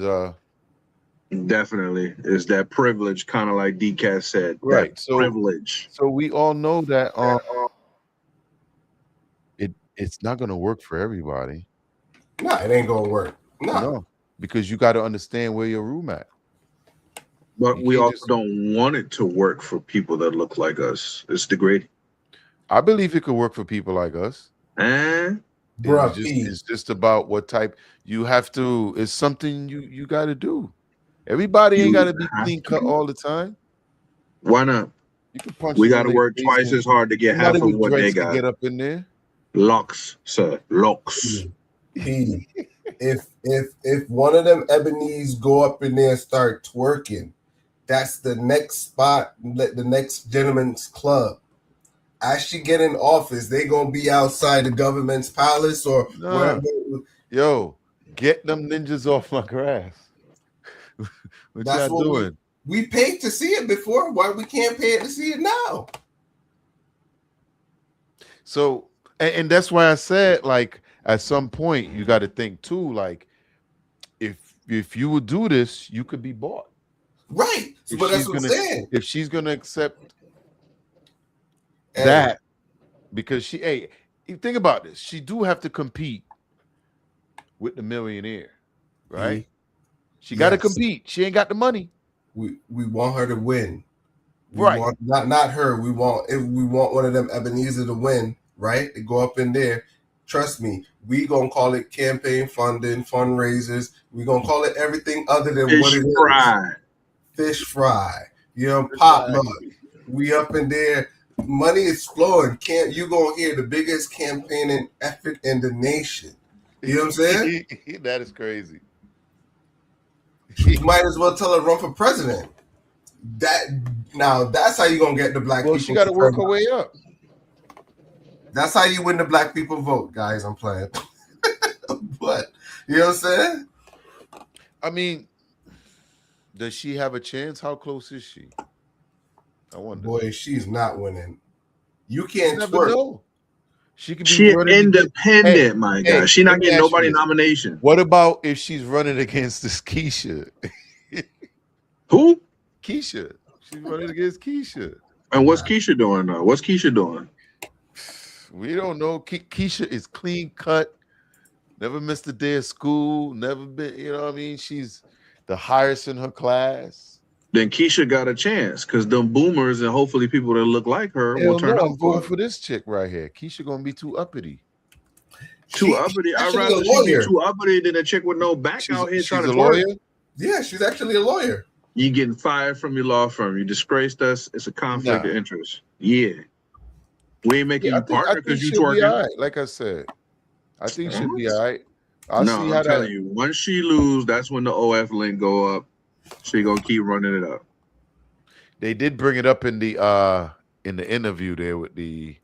definitely is that privilege, kind of like DCAT said. Right. So privilege. So we all know that it's not gonna work for everybody. No, it ain't gonna work. No. Because you got to understand where your room at. But we also don't want it to work for people that look like us. It's degrading. I believe it could work for people like us. It's just about what type you have to. It's something you got to do. Everybody ain't got to be clean cut all the time. Why not? You can punch. We got to work twice as hard to get half of what they got. To get up in there. Locks, sir. Locks. P. If one of them Ebonies go up in there and start twerking, that's the next spot, the next gentleman's club. As she get in office, they gonna be outside the government's palace or wherever. Yo, get them ninjas off my grass. What That's y'all what doing? We paid to see it before. Why we can't pay it to see it now? So, and that's why I said, like, at some point you got to think too, like, if you would do this, you could be bought. Right. But that's what I'm saying. If she's gonna accept that, because you think about this, she do have to compete with the millionaire, right? She got to compete. She ain't got the money. We want her to win. Right. Want, not her. We want one of them Ebenezer to win, right? They go up in there. Trust me, we gonna call it campaign funding, fundraisers. We gonna call it everything other than what it is. Fish fry. You know, potluck. We up in there. Money is flowing. You gonna hear the biggest campaigning effort in the nation. You know what I'm saying? That is crazy. You might as well tell her run for president. That's how you gonna get the black people. Well, she got to work her way up. That's how you win the black people vote, guys. I'm playing. But you know what I'm saying? I mean, does she have a chance? How close is she? I wonder. Boy, she's not winning. You can't never twerk. know. She could be She running independent, my guy. She not let me getting ask you nobody this. nomination. What about if she's running against this Keisha? Who? Keisha. She's running against Keisha. And what's Keisha doing though? What's Keisha doing? We don't know. Keisha is clean cut, never missed a day of school, never been, you know what I mean? She's the highest in her class. Then Keisha got a chance because them boomers and hopefully people that look like her will turn I'm out voting for this chick right here. Keisha gonna be too uppity. Too uppity. I'd rather she be too uppity than a chick with no back out here trying to a twerk. lawyer? Yeah, she's actually a lawyer. You getting fired from your law firm. You disgraced us. It's a conflict of interest. Yeah. We ain't making you partner because you she'll be twerking. all right. Like I said, I think she'll be all right. I'll see how I'm telling you, once she lose, that's when the OF link go up. She gonna keep running it up. They did bring it up in the interview there with the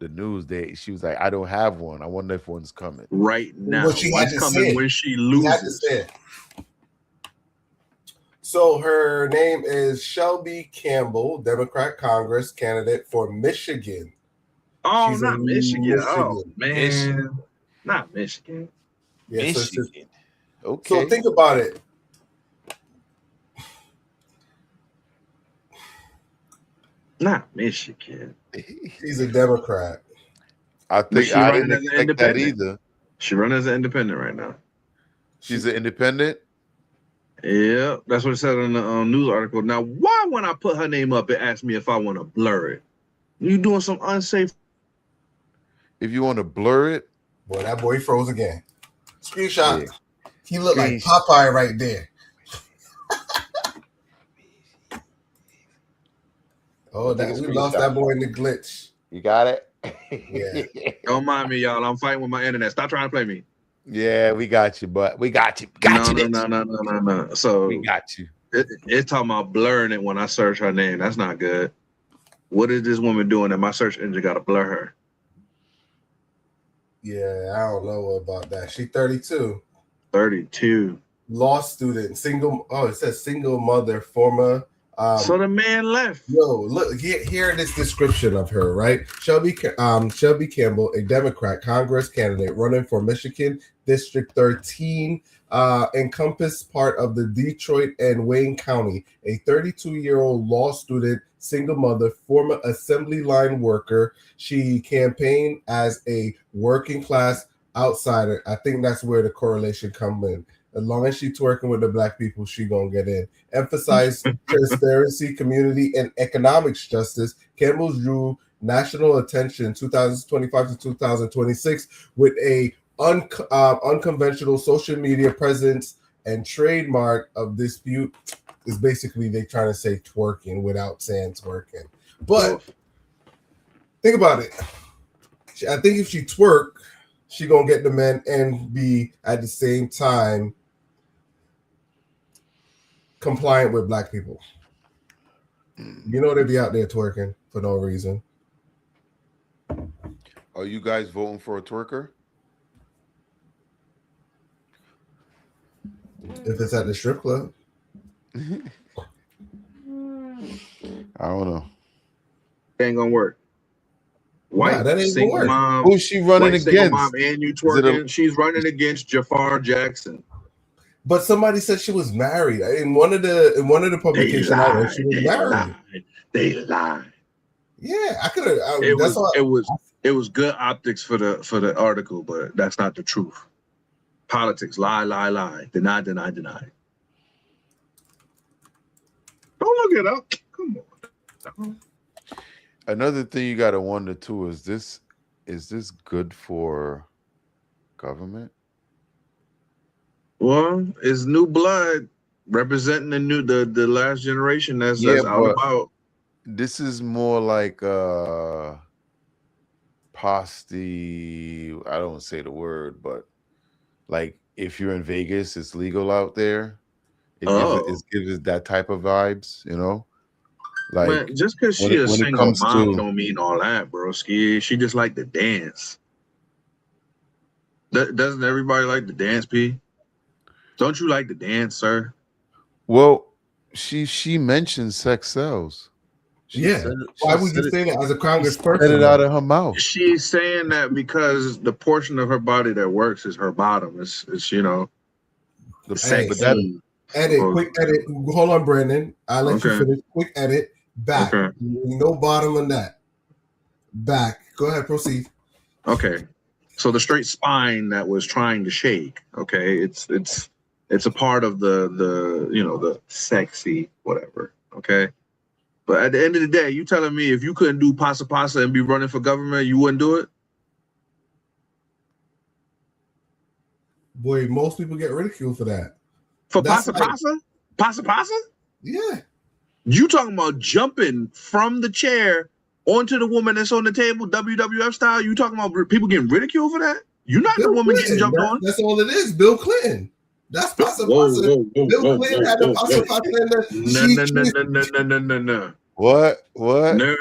news. She was like, I don't have one. I wonder if one's coming. Right now. Well, she had One's to coming say when she She had to loses. say it. So her name is Shelby Campbell, Democrat Congress candidate for Michigan. Oh, She's not in Michigan. Oh Michigan. man. Not Michigan. Yeah, so it's just- Okay. So think about it. Not Michigan. She's a Democrat. I But think she I running didn't as an expect that independent. either. She running as an independent right now. She's an independent. Yeah, that's what it said on the news article. Now, why when I put her name up, it asked me if I want to blur it? You doing some unsafe? If you want to blur it, boy, that boy froze again. Screenshot. Yeah. He looked like Popeye right there. Oh, that we lost that boy in the glitch. You got it? Yeah. Don't mind me, y'all. I'm fighting with my internet. Stop trying to play me. Yeah, we got you, but we got you. No. So we got you. It's talking about blurring it when I search her name. That's not good. What is this woman doing that my search engine got to blur her? Yeah, I don't know about that. She 32. 32. Law student, single. Oh, it says single mother, former. So the man left. Yo, look here. This description of her, right? Shelby Campbell, a Democrat Congress candidate running for Michigan District 13, encompass part of the Detroit and Wayne County. A 32-year-old law student, single mother, former assembly line worker. She campaigned as a working class outsider. I think that's where the correlation comes in. As long as she's twerking with the black people, she gonna get in. Emphasize transparency, community, and economics justice. Campbell drew national attention 2025 to 2026 with a unconventional social media presence and trademark of dispute. Is basically they trying to say twerking without saying twerking. But think about it. I think if she twerk, she gonna get the men and be at the same time compliant with black people. You know, they be out there twerking for no reason. Are you guys voting for a twerker? If it's at the strip club. I don't know. Ain't gonna work. White that ain't single gonna work. mom. Who's she running white single against? Mom and you Is it twerking. She's running against Jafar Jackson. But somebody said she was married. In one of the publications I read, she was married. They lied. Yeah, I could have. It was good optics for the article, but that's not the truth. Politics, lie, deny. Don't look it up. Come on. Another thing you gotta wonder too is this good for government? Well, it's new blood representing the last generation that's out about. This is more like posty. I don't say the word, but like if you're in Vegas, it's legal out there. It gives it that type of vibes, you know. Like Man, just because she a single mom don't mean all that, bro. She just like to dance. Doesn't everybody like to dance, P? Don't you like to dance, sir? Well, she mentioned sex sells. Why would you say that as a congressperson? Said it out of her mouth. She's saying that because the portion of her body that works is her bottom. It's you know, the sex. Quick edit. Hold on, Brandon. I'll let you finish. Quick edit. Back. No bottom on that. Back. Go ahead. Proceed. Okay. So the straight spine that was trying to shake. Okay, it's a part of the you know the sexy whatever. Okay. But at the end of the day, you telling me if you couldn't do pasa pasa and be running for government, you wouldn't do it? Boy, most people get ridiculed for that. For pasa pasa? Pasa pasa? Yeah. You talking about jumping from the chair onto the woman that's on the table, WWF style? You talking about people getting ridiculed for that? You're not the woman getting jumped on. That's all it is. Bill Clinton. That's pasa pasa. Bill Clinton had the pasa pasa in the No. What? No.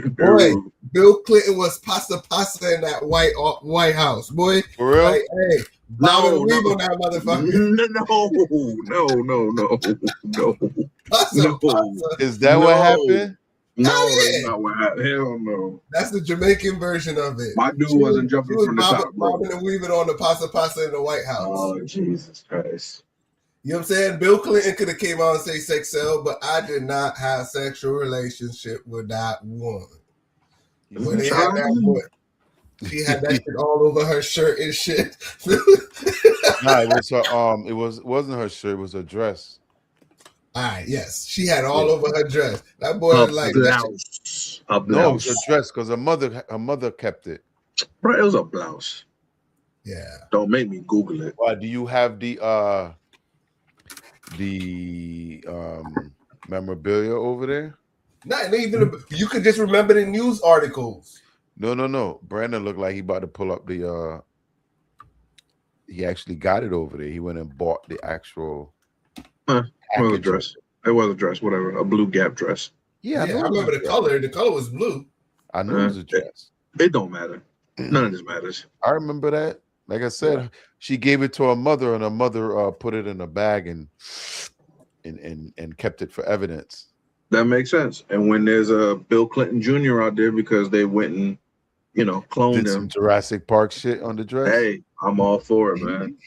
Boy, Bill Clinton was pasa pasa in that White House. Boy, for real? Like, hey, No. on that motherfucker. No. Is that what happened? No, that's not what happened. Hell no. That's the Jamaican version of it. My dude wasn't jumping from the top. Bobbing and weaving on the pasa pasa in the White House. Oh, Jesus Christ. You know what I'm saying? Bill Clinton could have came out and say sex sell, but I did not have sexual relationship with that woman. When they had that boy, she had that shit all over her shirt and shit. Nah, it was her. It wasn't her shirt. It was her dress. All right, yes, she had all over her dress. That boy was like blouse. A blouse. No, it was her dress because her mother kept it. Bro, it was a blouse. Yeah. Don't make me Google it. Why do you have the memorabilia over there? Not even you could just remember the news articles. No. Brandon looked like he about to pull up the he actually got it over there. He went and bought the actual It was a dress. It was a dress, whatever. A blue Gap dress. Yeah, I remember the color. The color was blue. I know it was a dress. It don't matter. None of this matters. I remember that. Like I said, she gave it to her mother, and her mother put it in a bag and kept it for evidence. That makes sense. And when there's a Bill Clinton Jr. out there because they went and cloned Did some him. Jurassic Park shit on the dress. Hey, I'm all for it, man.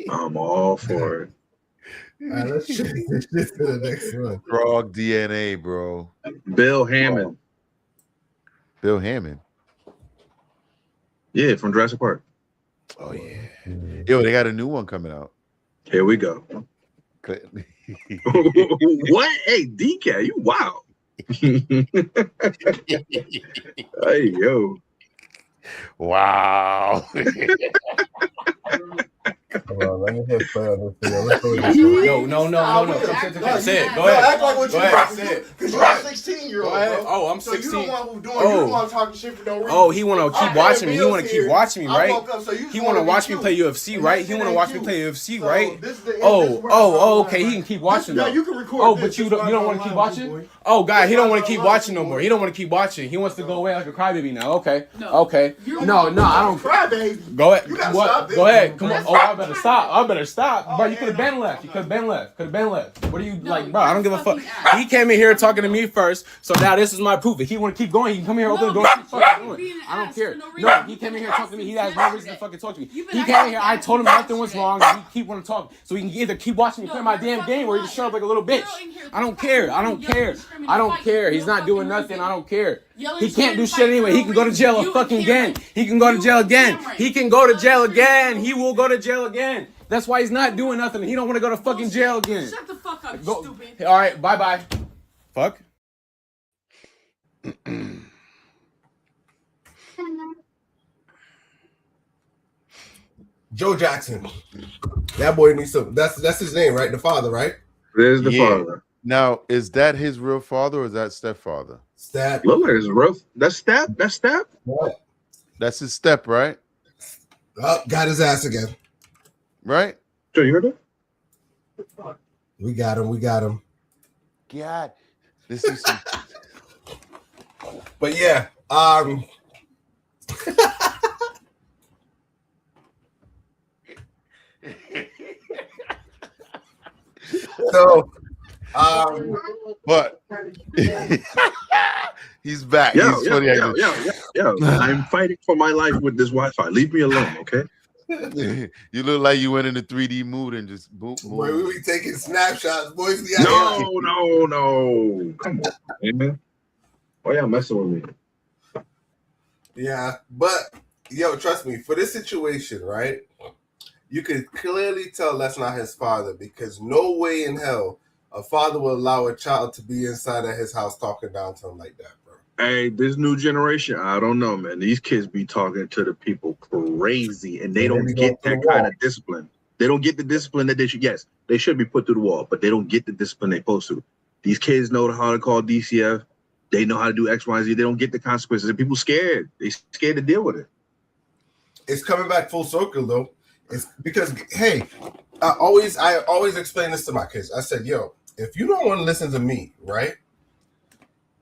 I'm all for it. All right, let's change this to the next one. Frog DNA, bro. Bill Hammond. Bill Hammond. Yeah, from Jurassic Park. Oh yeah. Yo, they got a new one coming out. Here we go. What? Hey, DK, you wow. Hey, yo. Wow. Hold on, let me hit play on this video. Let's go. Yo, no. Say it. Go ahead. Act like what you about to Say do. it. Because you're a 16-year-old. Go ahead. Bro. Oh, I'm So 16. you the one who's doing. Oh. You the one talking shit for no reason. Oh, he want to keep watching me. He want to keep watching me, I right? woke up, so you He just want to wanna watch be me play cute. UFC, And right? that He shit want to ain't watch me cute. play UFC, So right? this is the end of this world Okay. online. He can keep watching Yeah, though. you can record Oh, this. but you This don't want to is keep online, watching? boy. Oh, God, he This don't is want to keep online, watching no boy. more. He don't want to keep watching. He wants to go away like a crybaby now. Okay. No. Okay. No, I don't. Crybaby. Go ahead. You gotta What? stop this. Go ahead. Come on. That's Oh, I better stop. Bro, you yeah, could have been left. You could have been left. What are you No, like, bro? I don't give a fuck. fucking ass. He came in here talking to me first, so now this is my proof. If he want to keep going, he can come here, open the door. No, Keep fucking you're going. being an I don't ass care. for no No, reason. he came in here talking to me. He has no reason to fucking talk to me. You've been He came in acting here. I bad told him since nothing was yesterday. wrong, and he keep want to talk. So he can either keep watching me No, play my you're damn fucking game, or he just lying. shut up like a little bitch. Girl in here I don't care. I don't yelling, care. screaming, I don't fighting care. for He's no not doing fucking nothing. reason. I don't care. Yelling, He can't do screaming, shit fighting anyway. for He no can go to reason. jail You fucking and again. Cameron. He can go to You jail and again. Cameron. He can go to jail Yelling, again. screaming, He will go to jail again. That's why he's not doing nothing. He don't want to go to fucking jail again. Shut the fuck up, you Go. stupid. All right, bye. Fuck. Joe Jackson. That boy needs some. That's his name, right? The father, right? There's the Yeah. father. Now, is that his real father or is that stepfather? Stat. Look like it's rough. That's step. That's step. What? That's his step, right? Oh, got his ass again. Right? So you heard it? We got him. God. This is some But yeah, so but he's back. Yeah, He's funny. yeah. I'm fighting for my life with this Wi-Fi. Leave me alone, okay? You look like you went in a 3D mood and just boom. boy, we be taking snapshots, boys. No. Come on, man. Why y'all messing with me? Yeah, but yo, trust me, for this situation, right? You can clearly tell that's not his father, because no way in hell a father will allow a child to be inside of his house talking down to him like that, bro. Hey, this new generation, I don't know, man. These kids be talking to the people crazy, and they don't get that kind of discipline. They don't get the discipline that they should. Yes, they should be put through the wall, but they don't get the discipline they're supposed to. These kids know how to call DCF. They know how to do X, Y, and Z. They don't get the consequences, and people scared. They scared to deal with it. It's coming back full circle though. It's because, hey, I always explain this to my kids. I said, yo, if you don't want to listen to me, right?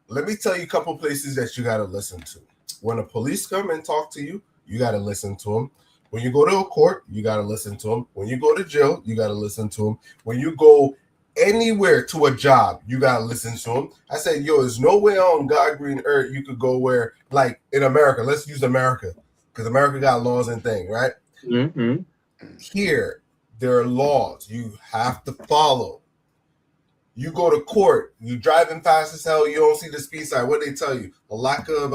Let me tell you a couple places that you got to listen to. When the police come and talk to you, you got to listen to them. When you go to a court, you got to listen to them. When you go to jail, you got to listen to them. When you go anywhere to a job, you got to listen to them. I said, yo, there's nowhere on God green earth you could go where, like in America, let's use America, because America got laws and things, right? Mm-hmm. Here, there are laws you have to follow. You go to court, you driving fast as hell, you don't see the speed sign. What they tell you? A lack of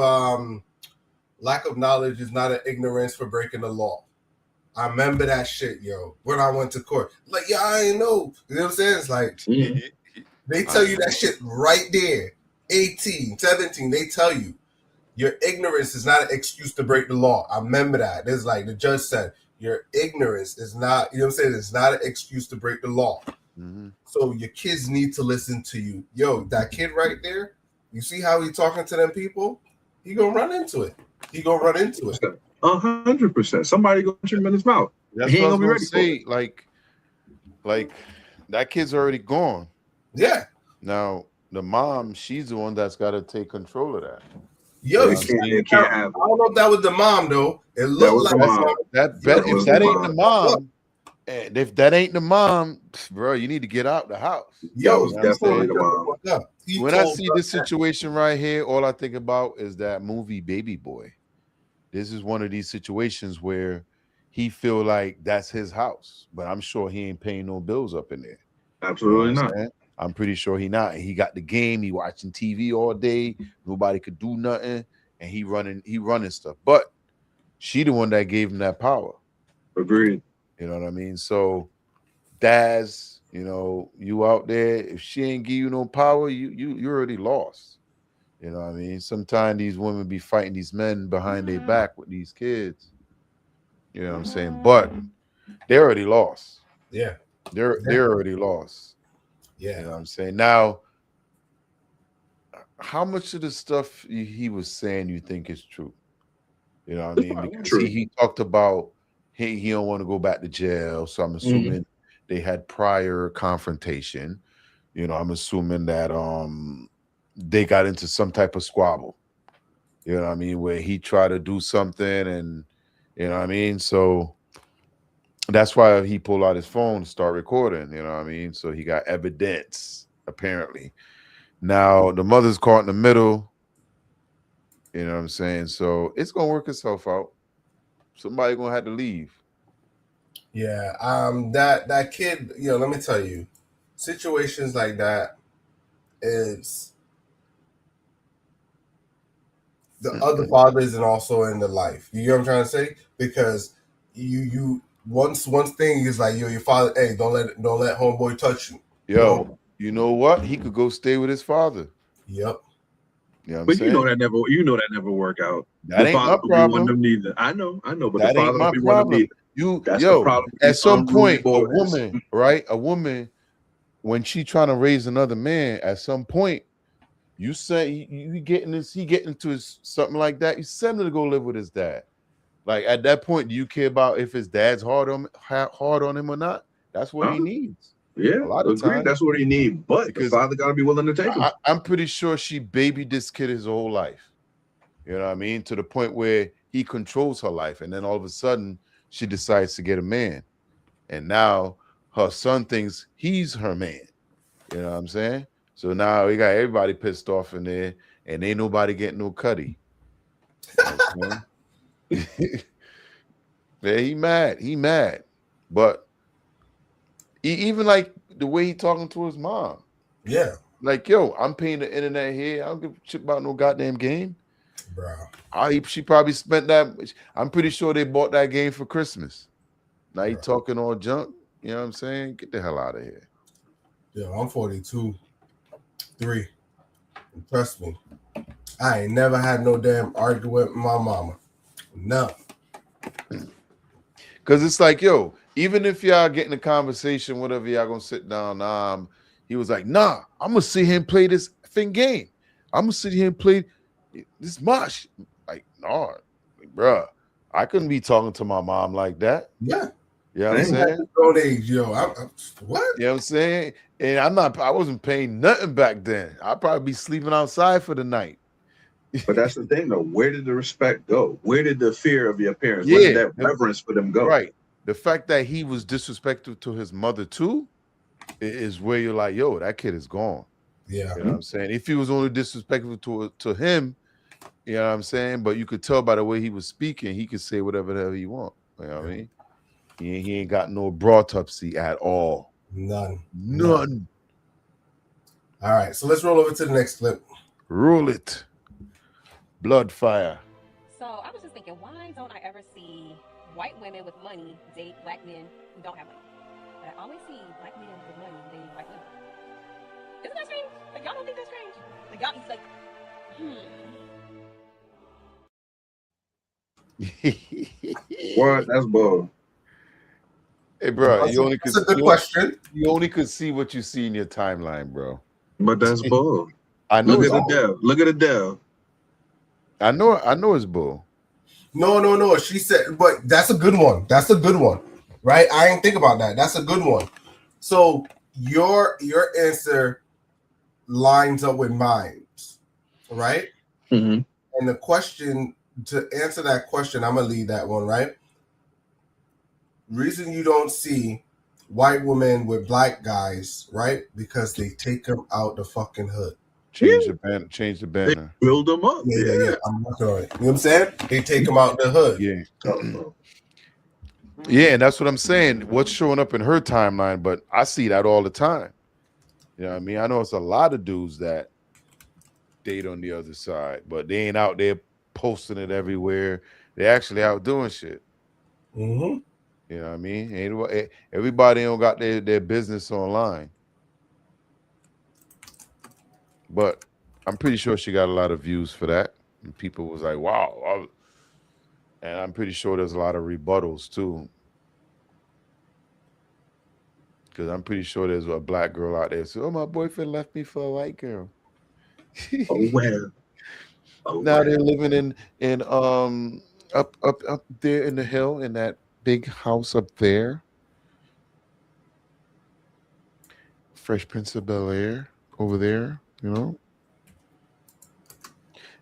knowledge is not an ignorance for breaking the law. I remember that shit, yo. When I went to court, like, yeah, I ain't know. You know what I'm saying? It's like they tell you that shit right there. 18, 17, they tell you your ignorance is not an excuse to break the law. I remember that. There's like the judge said, your ignorance is not, you know what I'm saying? It's not an excuse to break the law. Mm-hmm. So your kids need to listen to you. Yo, that kid right there, you see how he talking to them people? He gonna run into it. 100%. Somebody gonna shoot him in his mouth. That's He ain't what I gonna was be gonna ready say. Like that kid's already gone. Yeah. Now the mom, she's the one that's got to take control of that. Yo, You you can't have. I don't know if that was the mom though. It looked like if that ain't the mom, and if that ain't the mom, bro, you need to get out the house. Yo, You know what I'm saying? the mom. When I see this situation right here, all I think about is that movie Baby Boy. This is one of these situations where he feel like that's his house, but I'm sure he ain't paying no bills up in there. Absolutely You know what not. I'm saying? I'm pretty sure he not. He got the game. He watching TV all day. Nobody could do nothing, and he running stuff. But she the one that gave him that power. Agreed. You know what I mean? So, Daz, you know, you out there. If she ain't give you no power, you already lost. You know what I mean? Sometimes these women be fighting these men behind their back with these kids. You know what I'm saying? But they already lost. Yeah. They're already lost. Yeah. You know what I'm saying? Now, how much of the stuff he was saying you think is true? You know what I mean? Because he talked about he don't want to go back to jail. So I'm assuming they had prior confrontation. You know, I'm assuming that they got into some type of squabble. You know what I mean? Where he tried to do something and you know what I mean? So that's why he pulled out his phone to start recording, you know what I mean? So he got evidence, apparently. Now the mother's caught in the middle. You know what I'm saying? So it's gonna work itself out. Somebody gonna have to leave. Yeah. That kid, you know, let me tell you, situations like that is the other father isn't also in the life. You know what I'm trying to say? Because you once thing is like, yo, your father, hey, don't let homeboy touch you. Yo, you know what? He could go stay with his father. Yep. You know what I'm But saying? you know that never work out. That ain't my problem. Them neither. I know, but That the father ain't my don't be one of them problem. neither. That's Yo, the problem. at some point, a boys. woman, right? A woman, when she trying to raise another man, at some point, you say he getting into his something like that. You send him to go live with his dad. Like at that point, do you care about if his dad's hard on him or not? That's what he needs. Yeah, a lot of times that's what he needs. But because the father got to be willing to take him. I'm pretty sure she babied this kid his whole life. You know what I mean? To the point where he controls her life, and then all of a sudden she decides to get a man, and now her son thinks he's her man. You know what I'm saying? So now we got everybody pissed off in there, and ain't nobody getting no cutty. You know yeah, he mad, but even like the way he talking to his mom. Yeah, like yo, I'm paying the internet here. I don't give a shit about no goddamn game, bro. She probably spent that. I'm pretty sure they bought that game for Christmas. Now he talking all junk. You know what I'm saying? Get the hell out of here. Yo, I'm 42, 3. And trust me, I ain't never had no damn argument with my mama. No. Because it's like, yo, even if y'all get in a conversation, whatever, y'all gonna sit down. He was like, nah, I'm gonna sit here and play this thing game. I'm gonna sit here and play this mosh. Like, no, bruh, I couldn't be talking to my mom like that. Yeah. You know what I'm saying? Old age, yo. What? You know what I'm saying? And I wasn't paying nothing back then. I'd probably be sleeping outside for the night. But that's the thing, though. Where did the respect go? Where did the fear of your parents? Where did that reverence for them go? Right. The fact that he was disrespectful to his mother too is where you're like, yo, that kid is gone. Yeah. You know what I'm saying? If he was only disrespectful to him, you know what I'm saying? But you could tell by the way he was speaking, he could say whatever the hell he want. You know what I mean? He ain't got no broad-tupsy at all. None. All right, so let's roll over to the next clip. Roll it. Blood fire. So I was just thinking, why don't I ever see white women with money date black men who don't have money? But I always see black men with money dating white women. Isn't that strange? Like, y'all don't think that's strange? Like, y'all just like, What? That's bull. Hey, bro, That's a good question. You only could see what you see in your timeline, bro. But that's bull. I know. Look at the dev. Look at the dev. I know it's bull. No. She said, but that's a good one. That's a good one, right? I didn't think about that. That's a good one. So your answer lines up with mine, right? Mm-hmm. And the question, to answer that question, I'm gonna leave that one, right? Reason you don't see white women with black guys, right? Because they take them out the fucking hood. Change the banner. They build them up. Yeah. I'm working on it. You know what I'm saying? They take them out the hood. Yeah. Yeah, and that's what I'm saying. What's showing up in her timeline, but I see that all the time. You know what I mean? I know it's a lot of dudes that date on the other side, but they ain't out there posting it everywhere. They're actually out doing shit. Mm-hmm. You know what I mean? Everybody don't got their business online. But I'm pretty sure she got a lot of views for that. And people was like, wow. And I'm pretty sure there's a lot of rebuttals too. Because I'm pretty sure there's a black girl out there. So, my boyfriend left me for a white girl. Oh well. Oh, Now well. they're living in up there in the hill in that big house up there. Fresh Prince of Bel-Air over there, you know.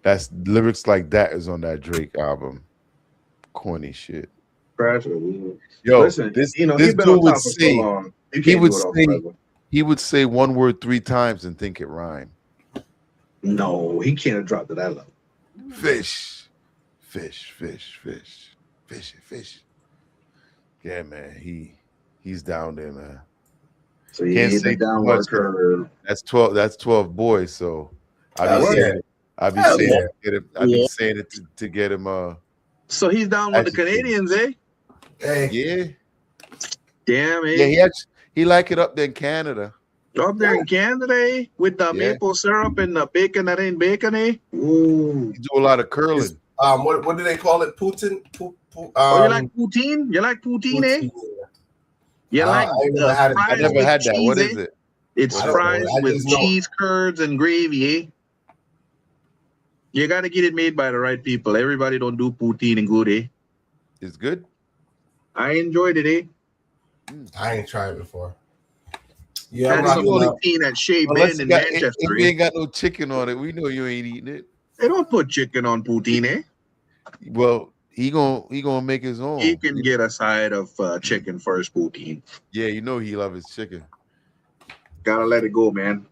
That's lyrics like that is on that Drake album. Corny shit. Yo, Listen, this you know, this he's been dude on would top for so say long. You he can't would do it all say forever. he would say one word 3 times and think it rhymed. No, he can't have dropped to that level. Fish, fish, fish, fish, fish, fish. Yeah, man, he's down there, man. So he Can't hit say the too downward much. curve. That's 12. That's 12 boys. So I Hell be saying yeah. it. I be Hell saying yeah. it to get him. I be Yeah. saying it to get him. So he's down with the agitated. Canadians, eh? Hey. Yeah. Damn, eh? Yeah. He like it up there in Canada. Up there in Canada, eh? With the Yeah. maple syrup and the bacon that ain't bacon, eh? Ooh. He do a lot of curling. What do they call it? Putin? Oh, you like poutine? You like poutine, eh? You like I never had it. I fries never with had that. What cheese, is eh? it? It's I don't know. fries I with just know- cheese curds and gravy, eh? You got to get it made by the right people. Everybody don't do poutine and good, eh? It's good. I enjoyed it, eh? I ain't tried it before. Yeah, I'm That's the rocking only out. thing at Shea Unless Bend you in got, Manchester, if you eh? ain't got no chicken on it, we know you ain't eating it. They don't put chicken on poutine, eh? Well, he gonna make his own. He can get a side of chicken first poutine. Yeah, you know he love his chicken. Gotta let it go, man.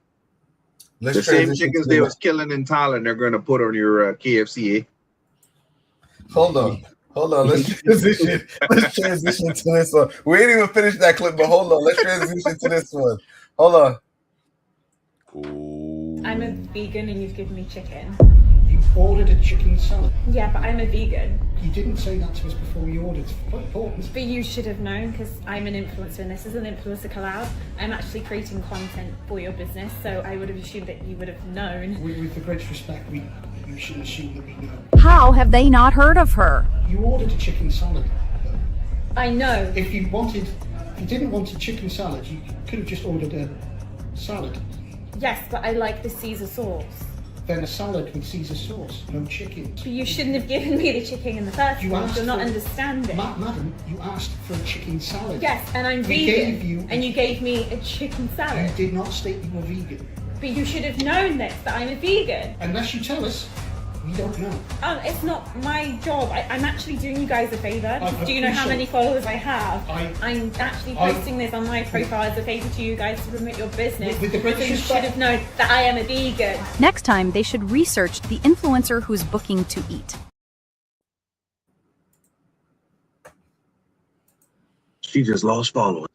Let's The same transition chickens to they the- was killing in Thailand, they're gonna put on your KFC, eh? Hold on. Let's transition. Let's transition to this one. We ain't even finished that clip, but hold on. Let's transition to this one. Hold on. I'm a vegan and you've given me chicken. You ordered a chicken salad. Yeah, but I'm a vegan. You didn't say that to us before we ordered. It's quite important. But you should have known because I'm an influencer and this is an influencer collab. I'm actually creating content for your business, so I would have assumed that you would have known. With the greatest respect, you should assume that we know. How have they not heard of her? You ordered a chicken salad. I know. If you didn't want a chicken salad, you could have just ordered a salad. Yes, but I like the Caesar sauce. Then a salad with Caesar sauce, no chicken. But you shouldn't have given me the chicken in the first You place. asked You're not for- understanding. Madam, you asked for a chicken salad. Yes, and I'm We gave vegan. you- And you gave me a chicken salad. You did not state you were vegan. But you should have known this, that I'm a vegan. Unless you tell us, we don't know. It's not my job. I'm actually doing you guys a favor. I Do you know how many appreciate- followers I have? I'm actually posting this on my profile as a favor to you guys to promote your business. With the So greatest you respect- should have known that I am a vegan. Next time, they should research the influencer who's booking to eat. She just lost followers.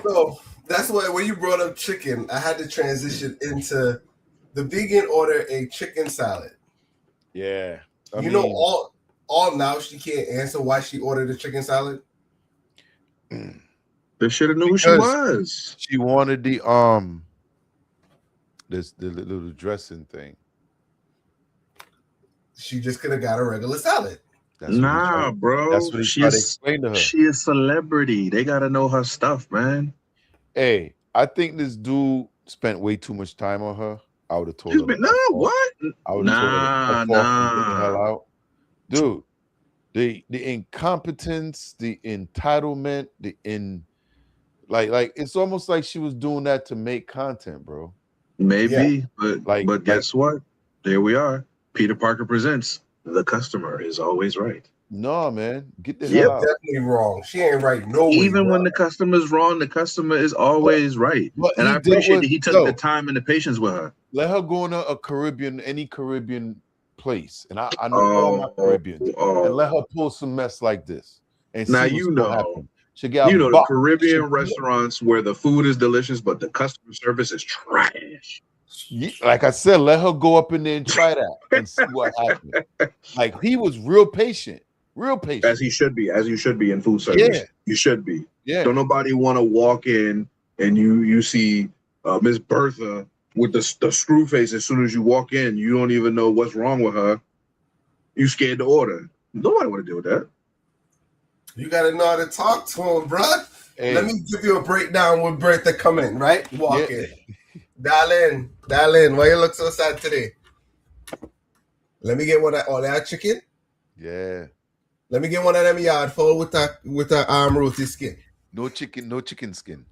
So that's why when you brought up chicken, I had to transition into the vegan order a chicken salad. Yeah. You know, all now she can't answer why she ordered a chicken salad. They should have knew who she Because was. She wanted the little dressing thing. She just could have got a regular salad. Nah, bro. That's what he tried to explain to her. She is celebrity. They gotta know her stuff, man. Hey, I think this dude spent way too much time on her. I would have told She's her. been, no, what? I would have told her to fuck off and get the Nah. hell out. Dude, the incompetence, the entitlement, like it's almost like she was doing that to make content, bro. Maybe, Yeah. but guess what? There we are. Peter Parker presents The Customer is Always Right. No, man. Get the Yep. hell out. Definitely wrong. She ain't right. No way. Even bro. when the customer's wrong, the customer is always right. But And he I dealt appreciate with- that he took yo. the time and the patience with her. Let her go into any Caribbean place, and I know all my Caribbeans, and let her pull some mess like this. And Now see you what's gonna know. happen. She got You know the boxed. Caribbean She- restaurants where the food is delicious, but the customer service is trash. Like I said, let her go up in there and try that and see what happens. Like he was real patient. As he should be, as you should be in food service. Yeah. You should be. Yeah. Don't nobody want to walk in and you see Miss Bertha with the screw face as soon as you walk in. You don't even know what's wrong with her. You scared to order. Nobody want to deal with that. You gotta know how to talk to him, bruh. Hey. Let me give you a breakdown when Bertha come in, right? Walk in. Darling, why you look so sad today? Let me get one of all that chicken. Yeah. Let me get one of them yard full with that roti skin. No chicken skin.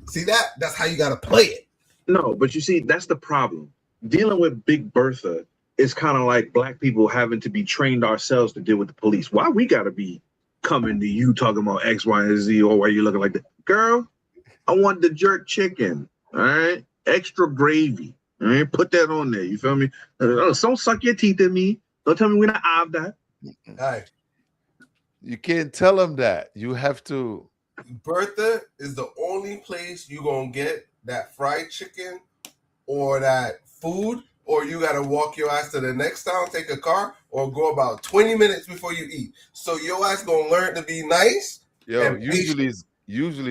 See that? That's how you gotta play it. No, but you see, that's the problem. Dealing with Big Bertha is kind of like black people having to be trained ourselves to deal with the police. Why we gotta be coming to you talking about X, Y, and Z, or why you looking like that? Girl, I want the jerk chicken. All right, extra gravy. All right, put that on there. You feel me? Don't suck your teeth at me. Don't tell me we're not have that. All right. You can't tell them that. You have to. Bertha is the only place you gonna get that fried chicken or that food, or you gotta walk your ass to the next town, take a car, or go about 20 minutes before you eat. So your ass gonna learn to be nice. Yo, usually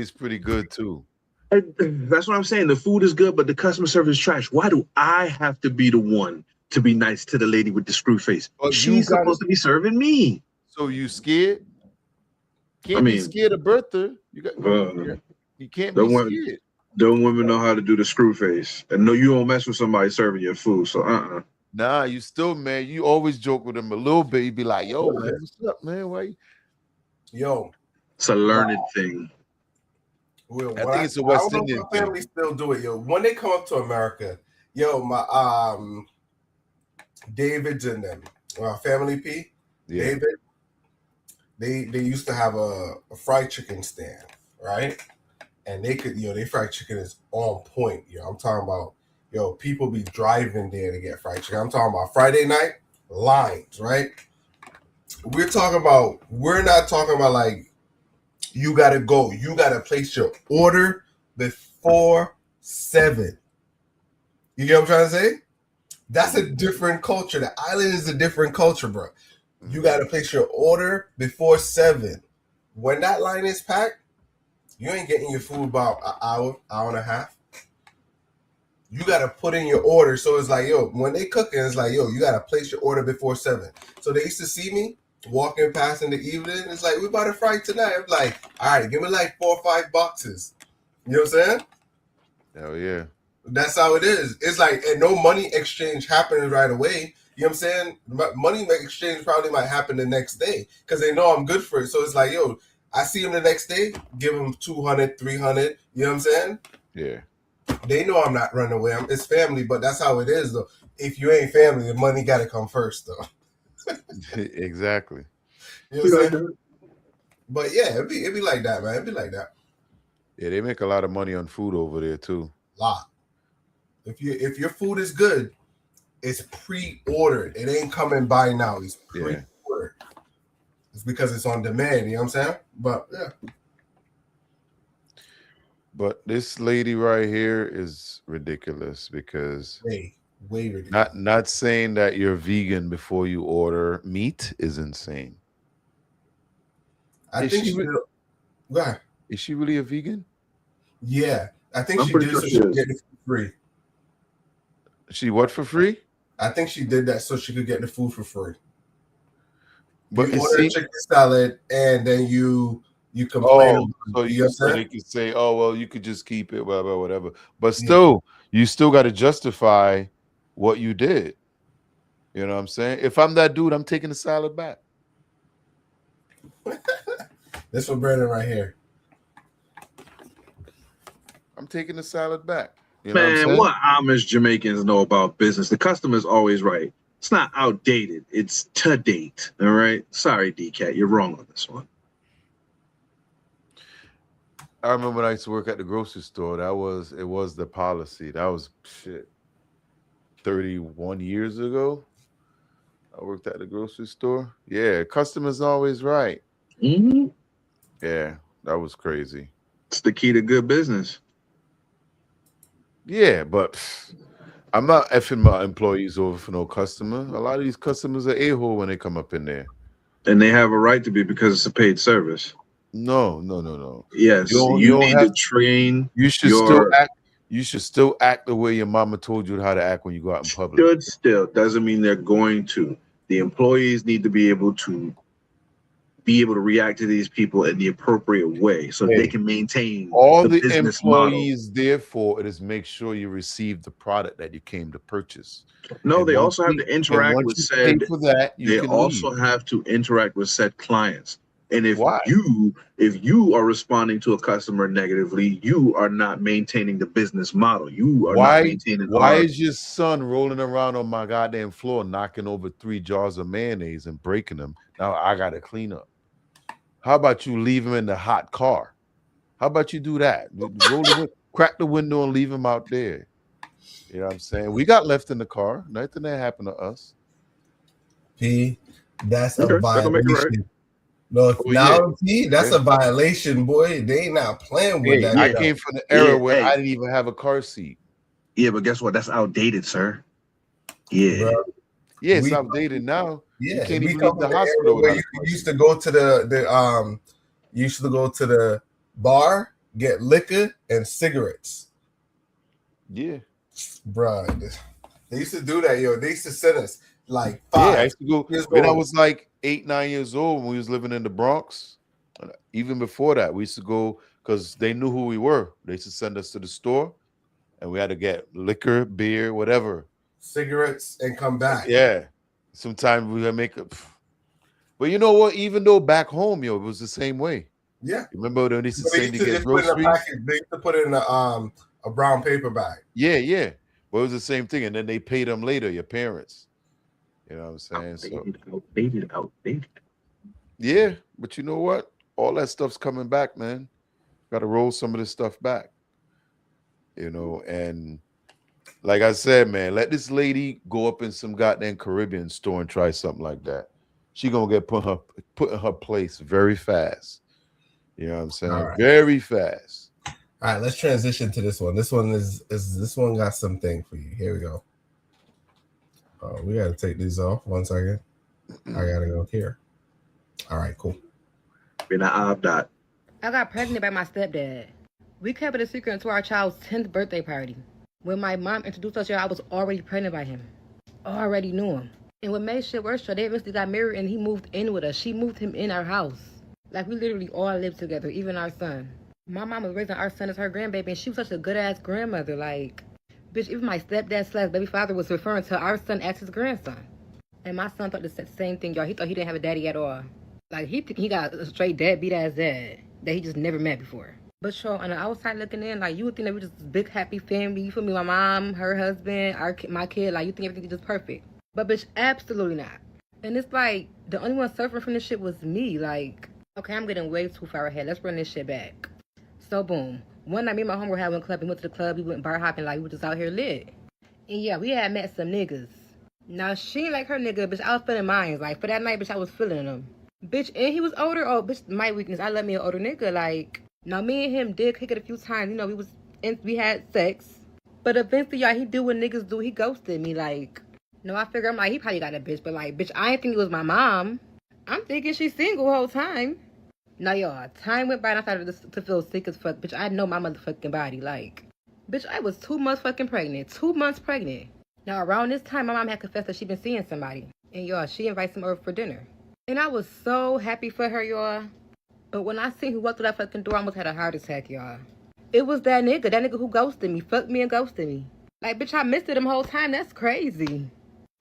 it's pretty good too. That's what I'm saying. The food is good, but the customer service is trash. Why do I have to be the one to be nice to the lady with the screw face? Well, she's supposed to be serving me. So you scared? Can't be scared of Bertha. You can't be scared. Them women know how to do the screw face, and no, you don't mess with somebody serving your food. So Nah, you still, man. You always joke with them a little bit. You be like, "Yo, man, what's up, man? Why?" Yo, it's a learned thing. Will, I think it's a West Indian thing. Family still do it, yo. When they come up to America, yo, my David's in them, Family P, yeah. David. They used to have a fried chicken stand, right? And they could, their fried chicken is on point, yo. I'm talking about, people be driving there to get fried chicken. I'm talking about Friday night lines, right? We're not talking about like you gotta go. You gotta place your order before 7. You get what I'm trying to say? That's a different culture. The island is a different culture, bro. You gotta place your order before 7. When that line is packed, you ain't getting your food about an hour and a half. You gotta put in your order. So it's like, when they cooking, it's like, you gotta place your order before 7. So they used to see me walking past in the evening. It's like, we about to fry tonight. I'm like, all right, give me like 4 or 5 boxes. You know what I'm saying? Hell yeah. That's how it is. It's like, and no money exchange happens right away. You know what I'm saying? Money exchange probably might happen the next day because they know I'm good for it. So it's like, I see them the next day, give them 200, 300. You know what I'm saying? Yeah. They know I'm not running away. It's family, but that's how it is, though. If you ain't family, the money got to come first, though. Exactly. You know what I'm saying? But yeah, it'd be like that, man. It'd be like that. Yeah, they make a lot of money on food over there too. Lot. If your food is good, it's pre-ordered. It ain't coming by now. It's pre-ordered. Yeah. It's because it's on demand. You know what I'm saying? But yeah. But this lady right here is ridiculous because way ridiculous. Not saying that you're vegan before you order meat is insane. I think she will. Right. Is she really a vegan? Yeah, I think she did so she could get it for free. She what for free? I think she did that so she could get the food for free. But you order chicken salad and then you complain. So they could say, "Oh well, you could just keep it, whatever." But still, you still got to justify what you did. You know what I'm saying? If I'm that dude, I'm taking the salad back. This for Brandon right here. I'm taking the salad back. You know what Amish Jamaicans know about business? The customer's always right. It's not outdated. It's to date. All right. Sorry, DCAT. You're wrong on this one. I remember when I used to work at the grocery store. It was the policy. That was 31 years ago. I worked at the grocery store. Yeah, customer's always right. Mm-hmm. Yeah, that was crazy. It's the key to good business. Yeah, but I'm not effing my employees over for no customer. A lot of these customers are a-hole when they come up in there. And they have a right to be because it's a paid service. No. Yes, you need to train. You should still act. You should still act the way your mama told you how to act when you go out in public. Stood still doesn't mean they're going to. The employees need to be able to be able to react to these people in the appropriate way so they can maintain all the business model. employees there for it is make sure you receive the product that you came to purchase. No, And they once also have you- to interact and with once you pay said. for that, you They can also leave. have to interact with said clients. And if Why? you are responding to a customer negatively, you are not maintaining the business model. You are not Why maintaining. is your son rolling around on my goddamn floor knocking over 3 jars of mayonnaise and breaking them? Now I gotta clean up. How about you leave him in the hot car? How about you do that? Crack the window and leave him out there. You know what I'm saying? We got left in the car. Nothing that happened to us. That's a Okay, that don't make it right. violation. No, Oh, now P, that's Yeah. a violation, boy. They ain't not playing with Hey, that. I stuff. came from the era Yeah, where hey. I didn't even have a car seat. Yeah, but guess what? That's outdated, sir. Yeah. Bro, Yeah, it's we- outdated now. You Yeah, can't we even come leave the from the era hospital where without you used to go to you used to go to the bar, get liquor and cigarettes. Yeah. Bruh, they used to do that, yo. They used to send us like Yeah, 5 I used to go years when I old. was like 8, 9 years old when we was living in the Bronx. Even before that, we used to go because they knew who we were. They used to send us to the store and we had to get liquor, beer, whatever. Cigarettes and come back. Yeah. Sometimes we would make up. But you know what? Even though back home, yo, it was the same way. Yeah. Remember when they used to But they say used to to get just put it in a groceries? package. They used to put it in a brown paper bag. Yeah, yeah. But it was the same thing. And then they paid them later, your parents. You know what I'm saying? So Outdated. yeah, but you know what? All that stuff's coming back, man. Got to roll some of this stuff back. You know, and like I said, man, let this lady go up in some goddamn Caribbean store and try something like that. She gonna get put in her place very fast. You know what I'm saying? All right. Very fast. All right, let's transition to this one. This one is this one got something for you. Here we go. We gotta take these off. 1 second. I gotta go here. All right, cool. I got pregnant by my stepdad. We kept it a secret until our child's 10th birthday party. When my mom introduced us, I was already pregnant by him. Already knew him. And what made shit worse, they eventually got married and he moved in with us. She moved him in our house. Like, we literally all lived together, even our son. My mom was raising our son as her grandbaby, and she was such a good-ass grandmother. Like, bitch, even my stepdad / baby father was referring to our son as his grandson. And my son thought the same thing, y'all. He thought he didn't have a daddy at all. Like, he got a straight deadbeat-ass dad that he just never met before. But y'all, on the outside looking in, like, you would think that we just this big, happy family. You feel me? My mom, her husband, my kid. Like, you think everything is just perfect. But, bitch, absolutely not. And it's like, the only one suffering from this shit was me. Like, okay, I'm getting way too far ahead. Let's run this shit back. So, boom. One night, me and my homegirl had one club. We went to the club. We went bar hopping. Like, we were just out here lit. And, yeah, we had met some niggas. Now, she ain't like her nigga, bitch. I was feeling mine. Like, for that night, bitch, I was feeling him. Bitch, and he was older. Oh, bitch, my weakness. I love me an older nigga. Like, now, me and him did kick it a few times. You know, we had sex. But eventually, y'all, he do what niggas do. He ghosted me. Like, no, I figure I'm like, he probably got a bitch. But, like, bitch, I ain't think it was my mom. I'm thinking she's single the whole time. Now, y'all, time went by and I started to feel sick as fuck. Bitch, I know my motherfucking body. Like, bitch, I was 2 months fucking pregnant. 2 months pregnant. Now, around this time, my mom had confessed that she'd been seeing somebody. And, y'all, she invites him over for dinner. And I was so happy for her, y'all. But when I seen who walked through that fucking door, I almost had a heart attack, y'all. It was that nigga who ghosted me. Fucked me and ghosted me. Like, bitch, I missed it him whole time. That's crazy.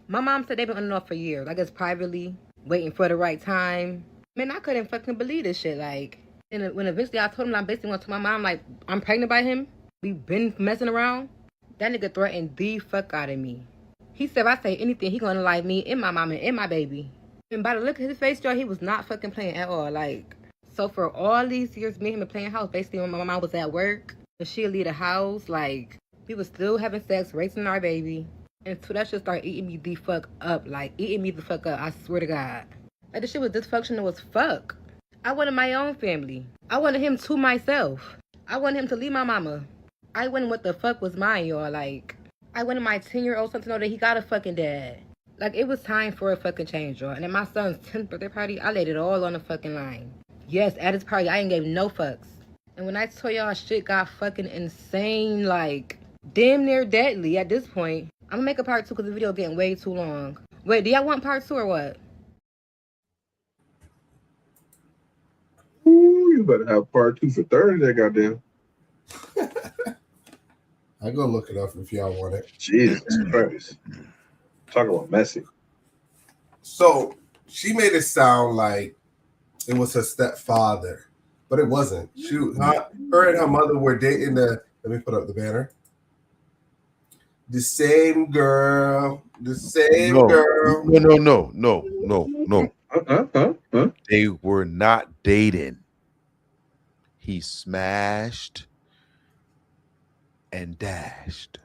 My mom said they've been on and off for years. I guess privately, waiting for the right time. Man, I couldn't fucking believe this shit. Like, and when eventually I told him, I basically went to my mom, like, I'm pregnant by him. We been messing around. That nigga threatened the fuck out of me. He said if I say anything, he gonna lie me and my mama and my baby. And by the look of his face, y'all, he was not fucking playing at all. Like, so for all these years, me and him been playing house. Basically, when my mom was at work, and she'd leave the house, like, we was still having sex, raising our baby. And so that shit started eating me the fuck up. Like, eating me the fuck up. I swear to God. Like, this shit was dysfunctional as fuck. I wanted my own family. I wanted him to myself. I wanted him to leave my mama. I wanted what the fuck was mine, y'all. Like, I wanted my 10-year-old son to know that he got a fucking dad. Like, it was time for a fucking change, y'all. And at my son's 10th birthday party, I laid it all on the fucking line. Yes, at his party, I ain't gave no fucks. And when I tell y'all shit got fucking insane, like, damn near deadly at this point, I'm gonna make a part 2 because the video getting way too long. Wait, do y'all want part 2 or what? You better have part 2 for Thursday, goddamn. I go look it up if y'all want it. Jesus Christ. Talk about messy. So she made it sound like it was her stepfather, but it wasn't. Her and her mother were dating let me put up the banner. The same girl. The same girl. No. They were not dating. He smashed and dashed.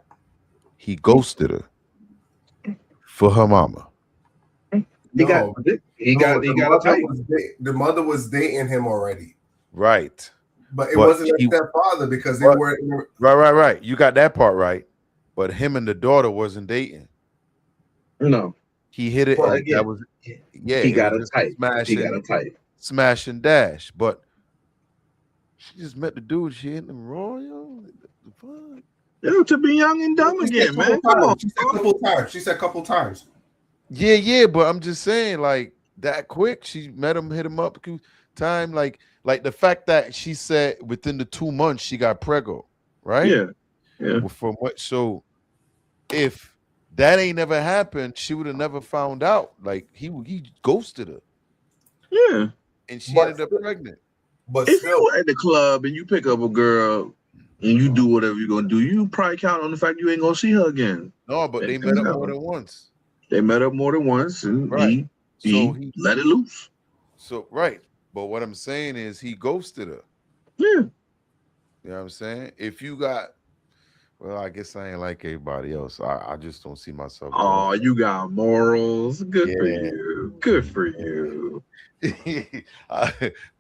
He ghosted her for her mama. He got a type. The mother was dating him already. Right. But it wasn't her stepfather because they weren't. Right. You got that part right. But him and the daughter wasn't dating. No. He hit it. Well, and again, that was he got a type. He got a type. Smash and dash. But she just met the dude. She hit him raw, yo. The fuck? Yo, to be young and dumb again, man. Come on. She said a couple times. She said a couple times. Yeah, but I'm just saying, like, that quick. She met him, hit him up a time. Like the fact that she said within the 2 months she got preggo, right? Yeah. From what? So if that ain't never happened, she would have never found out. Like he ghosted her. Yeah. And she ended up pregnant. But if you were at the club and you pick up a girl and you do whatever you're gonna do, you probably count on the fact you ain't gonna see her again. No, but they met up more than once. They met up more than once, and he let it loose. So right, but what I'm saying is he ghosted her. Yeah, you know what I'm saying. If you got, well, I guess I ain't like everybody else. I just don't see myself. Oh, you got morals. Good for you. Good for you.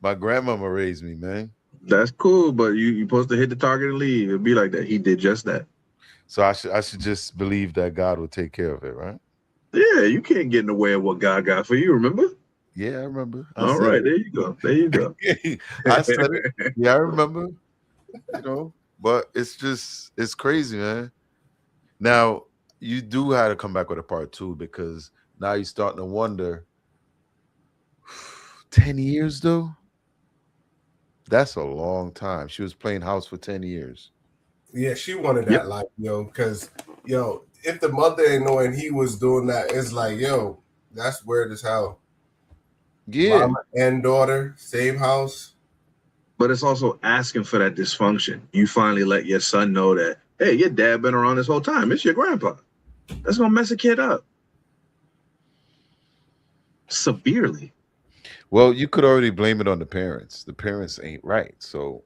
My grandmama raised me, man. That's cool, but you're supposed to hit the target and leave. It'd be like that. He did just that. So I should just believe that God will take care of it, right? Yeah, you can't get in the way of what God got for you, remember? Yeah, I remember. All right, there you go. There you go. I said it. Yeah, I remember. You know, but it's crazy, man. Now, you do have to come back with a part 2 because now you're starting to wonder, 10 years, though? That's a long time. She was playing house for 10 years. Yeah, she wanted that life, because, if the mother ain't knowing he was doing that, it's like, that's weird as hell. Yeah. Mama and daughter, same house. But it's also asking for that dysfunction. You finally let your son know that, hey, your dad been around this whole time. It's your grandpa. That's going to mess a kid up. Severely. Well, you could already blame it on the parents. The parents ain't right. So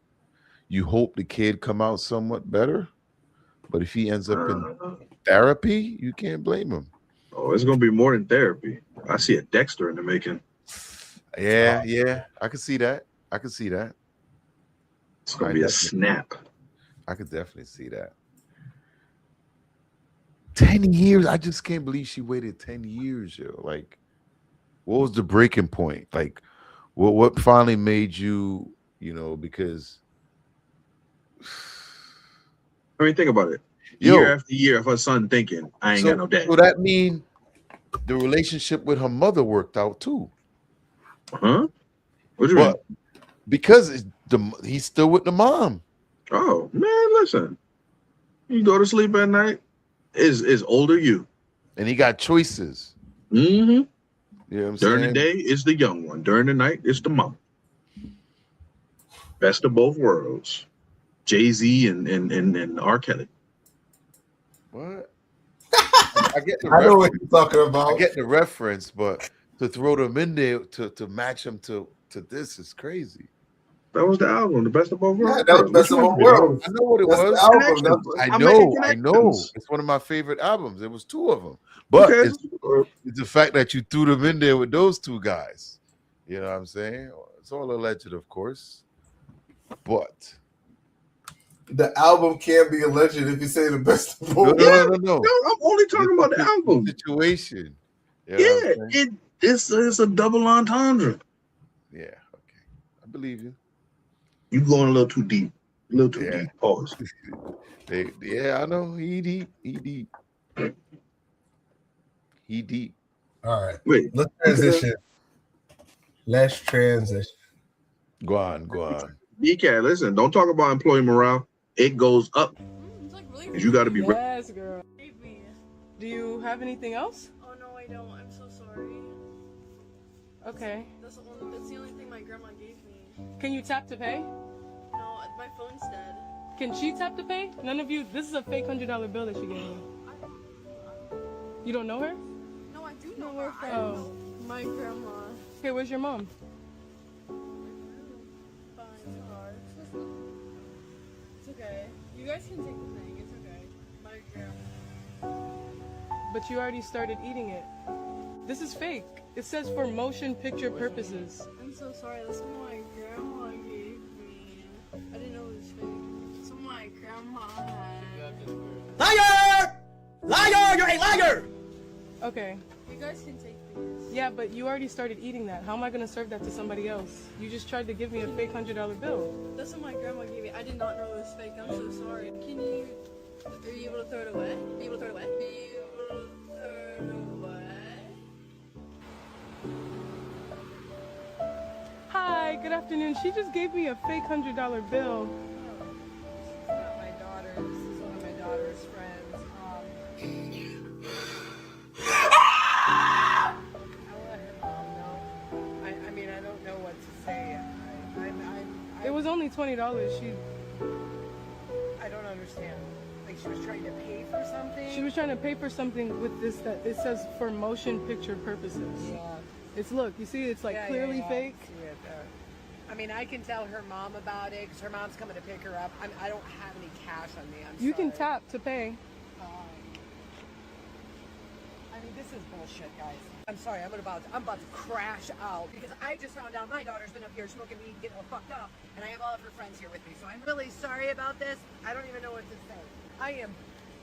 you hope the kid come out somewhat better. But if he ends up in therapy, you can't blame him. Oh, it's going to be more than therapy. I see a Dexter in the making. Yeah. I can see that. It's going to be a snap. I could definitely see that. 10 years. I just can't believe she waited 10 years, yo. Like, what was the breaking point? Like, what finally made you, because I mean, think about it. Year after year of her son thinking, I ain't got no dad. So that mean the relationship with her mother worked out too. Huh? What do you mean? Because he's still with the mom. Oh, man, listen. You go to sleep at night, is older you. And he got choices. Mm-hmm. You know what I'm During saying? the day, it's the young one. During the night, it's the mom. Best of both worlds. Jay-Z and R. Kelly. What? I get the know what you're talking about. I get the reference, but to throw them in there to match them to this is crazy. That was the album, the best of both worlds. Yeah, that was best of both worlds. I know what it That's was. the album. I know. It's one of my favorite albums. There was 2 of them. But it's the fact that you threw them in there with those 2 guys. You know what I'm saying? It's all alleged, of course. But the album can't be alleged if you say the best of both. No. No, I'm only talking about the album. Situation. It's a double entendre. Yeah, okay. I believe you. You going a little too deep. A little too deep. Pause. I know. He deep. All right. Wait. Let's transition. Go on. DK, listen, don't talk about employee morale. It goes up. You got to be ready. Yes, girl. Do you have anything else? Oh no, I don't. I'm so sorry. Okay. That's the only thing my grandma gave me. Can you tap to pay? No, my phone's dead. Can she tap to pay? None of you. This is a fake $100 bill that she gave me. You don't know her? No, I do know her. I know my grandma. Okay, where's your mom? It's okay. You guys can take the thing. It's okay. My grandma. But you already started eating it. This is fake. It says for motion picture purposes. I'm so sorry. That's what my grandma gave me. I didn't know it was fake. That's what my grandma had. Liar! Liar! You're a liar! Okay. You guys can take these. Yeah, but you already started eating that. How am I going to serve that to somebody else? You just tried to give me a fake $100 bill. That's what my grandma gave me. I did not know it was fake. I'm so sorry. Are you able to throw it away? Are you able to throw it away? Are you able to throw it away? Hi, good afternoon. She just gave me a fake $100 bill. This is not my daughter's. This is one of my daughter's friends. I'll let her mom know. I mean, I don't know what to say. It was only $20. I don't understand. Like she was trying to pay for something? She was trying to pay for something with this that it says for motion picture purposes. Yeah. It's look, you see, it's like clearly fake. I see it there. I mean, I can tell her mom about it because her mom's coming to pick her up. I don't have any cash on me. I'm You sorry. can tap to pay. I mean, this is bullshit, guys. I'm sorry. I'm about to crash out because I just found out my daughter's been up here smoking weed, getting all fucked up, and I have all of her friends here with me. So I'm really sorry about this. I don't even know what to say. I am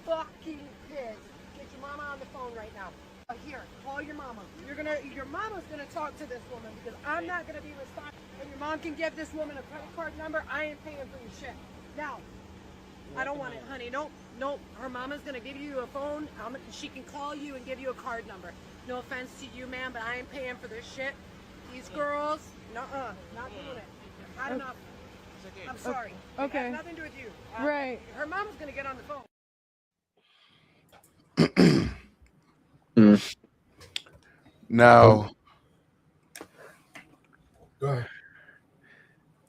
fucking pissed. Get your mama on the phone right now. Here, call your mama. Your mama's gonna talk to this woman because I'm not gonna be responsible. And your mom can give this woman a credit card number. I ain't paying for your shit. Now, I don't want it, honey. Nope. Her mama's gonna give you a phone. She can call you and give you a card number. No offense to you, ma'am, but I ain't paying for this shit. These girls, not doing it. Had enough. I'm sorry. Okay. It has nothing to do with you. Right. Her mama's gonna get on the phone. Now, Go ahead.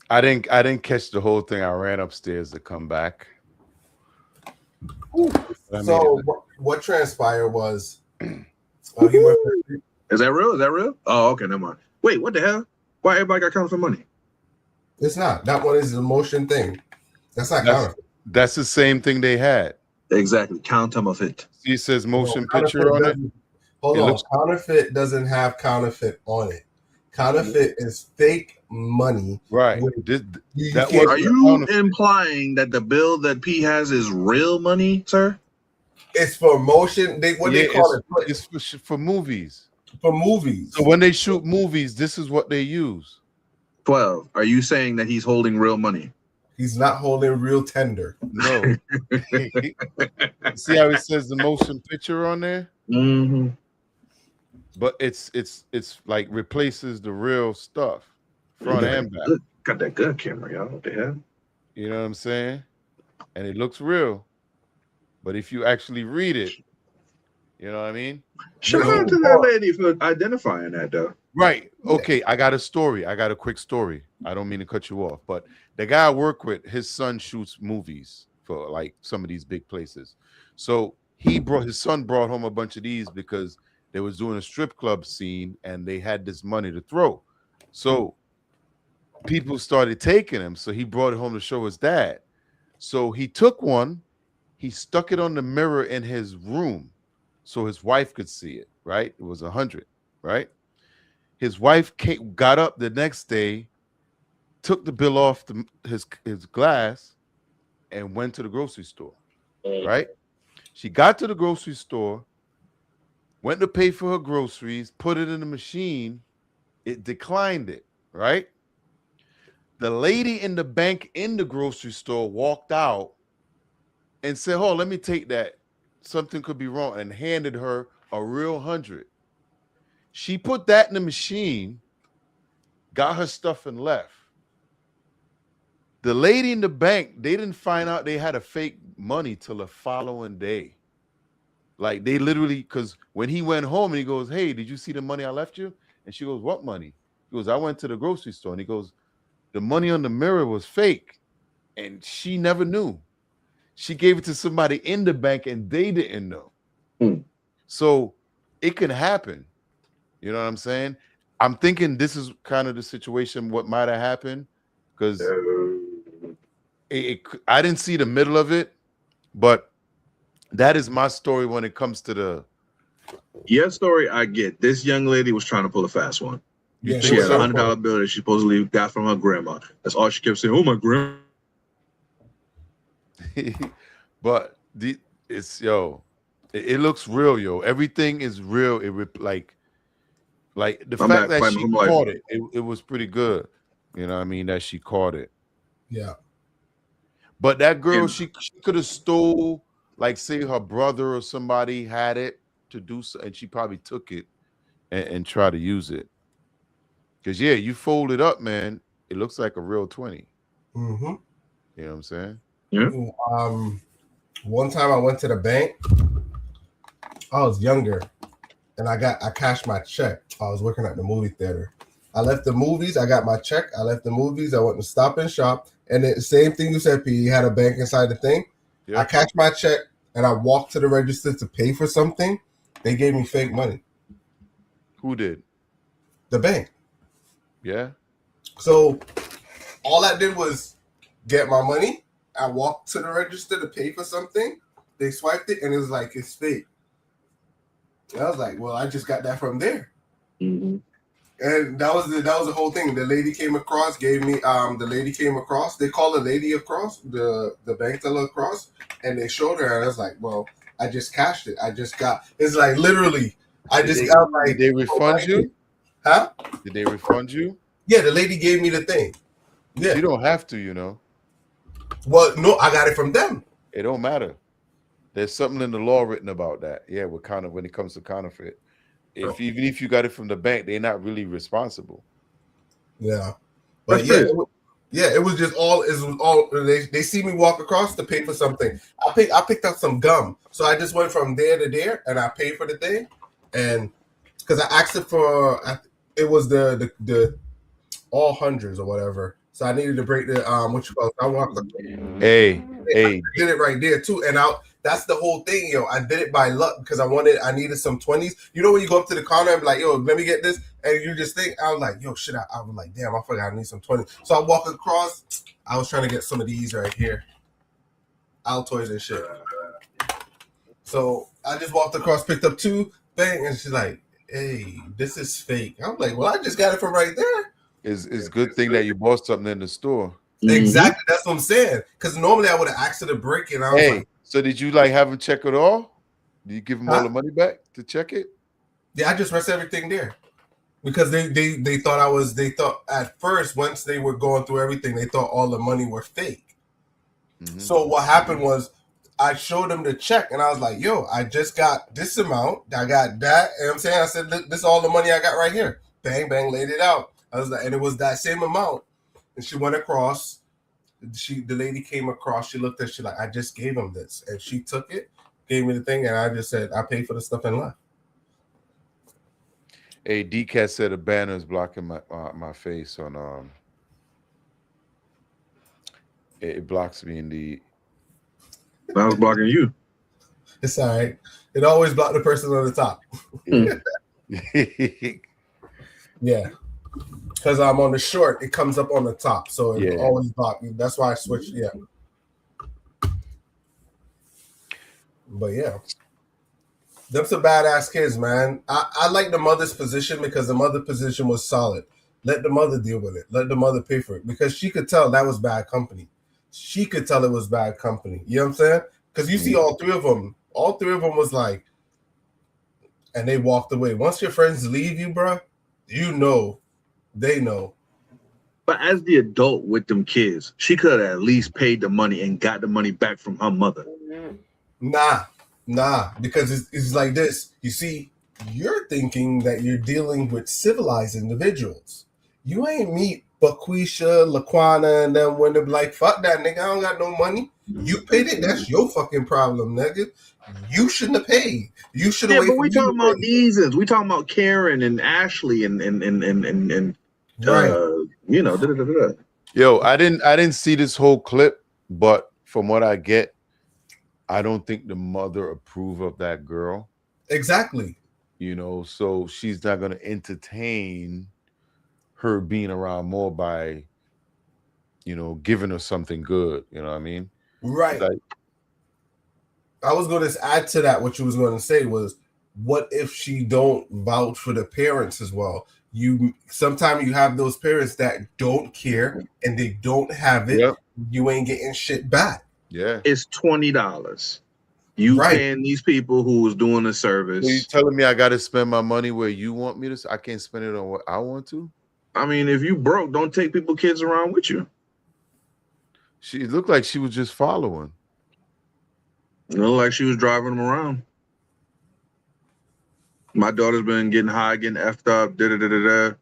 I didn't catch the whole thing. I ran upstairs to come back. So what transpired was Is that real? Is that real? Oh, okay, never mind. Wait, what the hell? Why everybody got counterfeit money? It's not. That one is the motion thing. That's not counterfeit. That's the same thing they had. Exactly. Counterfeit. It says motion picture on it. Hold It on. looks- Counterfeit doesn't have counterfeit on it. Counterfeit is fake money. Right. Are you implying that the bill that P has is real money, sir? It's for motion. They call it. It's for movies. For movies. So when they shoot movies, this is what they use. 12. Are you saying that he's holding real money? He's not holding real tender. No. See how it says the motion picture on there? Mm-hmm. But it's like replaces the real stuff, front and back. Got that good camera, y'all. What the hell? You know what I'm saying? And it looks real. But if you actually read it, you know what I mean? Shout out to that lady for identifying that, though. Right. Okay. I got a story. I got a quick story. I don't mean to cut you off, but the guy I work with, his son shoots movies for like some of these big places. So his son brought home a bunch of these because they was doing a strip club scene and they had this money to throw. So people started taking him. So he brought it home to show his dad. So he took one, he stuck it on the mirror in his room so his wife could see it, right? It was 100, right? His wife got up the next day, took the bill off his glass, and went to the grocery store, right? She got to the grocery store, went to pay for her groceries, put it in the machine, it declined it, right? The lady in the bank in the grocery store walked out and said, "Oh, let me take that. Something could be wrong," and handed her a real 100. She put that in the machine, got her stuff and left. The lady in the bank, they didn't find out they had a fake money till the following day. Like they literally, because when he went home and he goes, "Hey, did you see the money I left you?" And she goes, "What money?" He goes, "I went to the grocery store." And he goes, "The money on the mirror was fake." And she never knew. She gave it to somebody in the bank and they didn't know. So it can happen. You know what I'm saying? I'm thinking this is kind of the situation, what might have happened, because I didn't see the middle of it, but that is my story when it comes to the. Your story, I get. This young lady was trying to pull a fast one. Yeah, she had a $100 bill that she supposedly got from her grandma. That's all she kept saying. Oh, my grandma. But it's it looks real, yo. Everything is real. Like the fact that she caught it was pretty good. You know what I mean? That she caught it. Yeah. But that girl, she could have stole, like, say her brother or somebody had it to do so, and she probably took it and tried to use it. Because yeah, you fold it up, man. It looks like a real 20. Mm-hmm. You know what I'm saying? Yeah. One time I went to the bank. I was younger, and I cashed my check. I was working at the movie theater. I left the movies. I got my check. I left the movies. I went to Stop and Shop, and the same thing you said, P. You had a bank inside the thing. Yep. I cashed my check, and I walked to the register to pay for something. They gave me fake money. Who did? The bank. Yeah. So all I did was get my money. I walked to the register to pay for something. They swiped it, and it was like, it's fake. And I was like, well, I just got that from there. Mm-hmm. And that was the whole thing. The lady came across, gave me the lady came across. They called the lady across, the bank teller across, and they showed her. And I was like, well, I just cashed it. I just got. It's like literally, Did they refund you? Huh? Did they refund you? Yeah, the lady gave me the thing. Yeah, you don't have to, you know. Well, no, I got it from them. It don't matter. There's something in the law written about that. Yeah, when it comes to counterfeit. Even if you got it from the bank, they're not really responsible. Yeah, but yeah, it was just all. It was all. They see me walk across to pay for something. I picked up some gum, so I just went from there to there, and I paid for the thing, and because I asked it for, it was the all hundreds or whatever. So I needed to break the what you call it. I walked. Hey, I did it right there too, and that's the whole thing, yo. I did it by luck because I needed some 20s. You know when you go up to the counter and be like, yo, let me get this, and you just think, I was like, yo, shit. I was like, damn, I forgot I need some 20s. So I walk across. I was trying to get some of these right here, Altoids and shit. So I just walked across, picked up two things, and she's like, hey, this is fake. I'm like, well, I just got it from right there. It's a good thing that you bought something in the store. Exactly, that's what I'm saying. Because normally I would have asked her to break it. And I was like, so did you have him check it all? Did you give him all the money back to check it? Yeah, I just rest everything there. Because they thought at first, once they were going through everything, they thought all the money were fake. Mm-hmm. So what happened was I showed them the check and I was like, yo, I just got this amount. I got that. You know what I'm saying? I said, this is all the money I got right here. Bang, bang, laid it out. I was like, and it was that same amount. And she went across. The lady came across. She looked at. She like, I just gave him this, and she took it, gave me the thing, and I just said, I paid for the stuff and left. Hey, DCAT said a banner is blocking my face on it blocks me indeed. I was blocking you. It's all right. It always blocked the person on the top. Yeah. Because I'm on the short, it comes up on the top, so it always block me. That's why I switched. Yeah, but yeah, them some badass kids, man. I like the mother's position because the mother position was solid. Let the mother deal with it. Let the mother pay for it because she could tell that was bad company. She could tell it was bad company. You know what I'm saying? Because you see all three of them. All three of them was like, and they walked away. Once your friends leave you, bro, you know. They know. But as the adult with them kids, she could have at least paid the money and got the money back from her mother. Nah, because it's like this. You see, you're thinking that you're dealing with civilized individuals. You ain't meet But Quisha, Laquana, and them when they're like, fuck that nigga, I don't got no money. You paid it, that's your fucking problem, nigga. You shouldn't have paid. You should have waited. But we talking about these. We talking about Karen and Ashley and Right. you know, da-da-da-da. Yo, I didn't see this whole clip, but from what I get, I don't think the mother approved of that girl. Exactly. You know, so she's not gonna entertain her being around more by, you know, giving her something good. You know what I mean? Right. Like, I was going to add to that. What you was going to say was, what if she don't vouch for the parents as well? Sometimes you have those parents that don't care and they don't have it. Yep. You ain't getting shit back. Yeah, it's $20. You paying these people who was doing the service. So you telling me I got to spend my money where you want me to? I can't spend it on what I want to. I mean, if you broke, don't take people kids around with you. She looked like she was just following. It looked like she was driving them around. My daughter's been getting high, getting effed up. Da-da-da-da-da.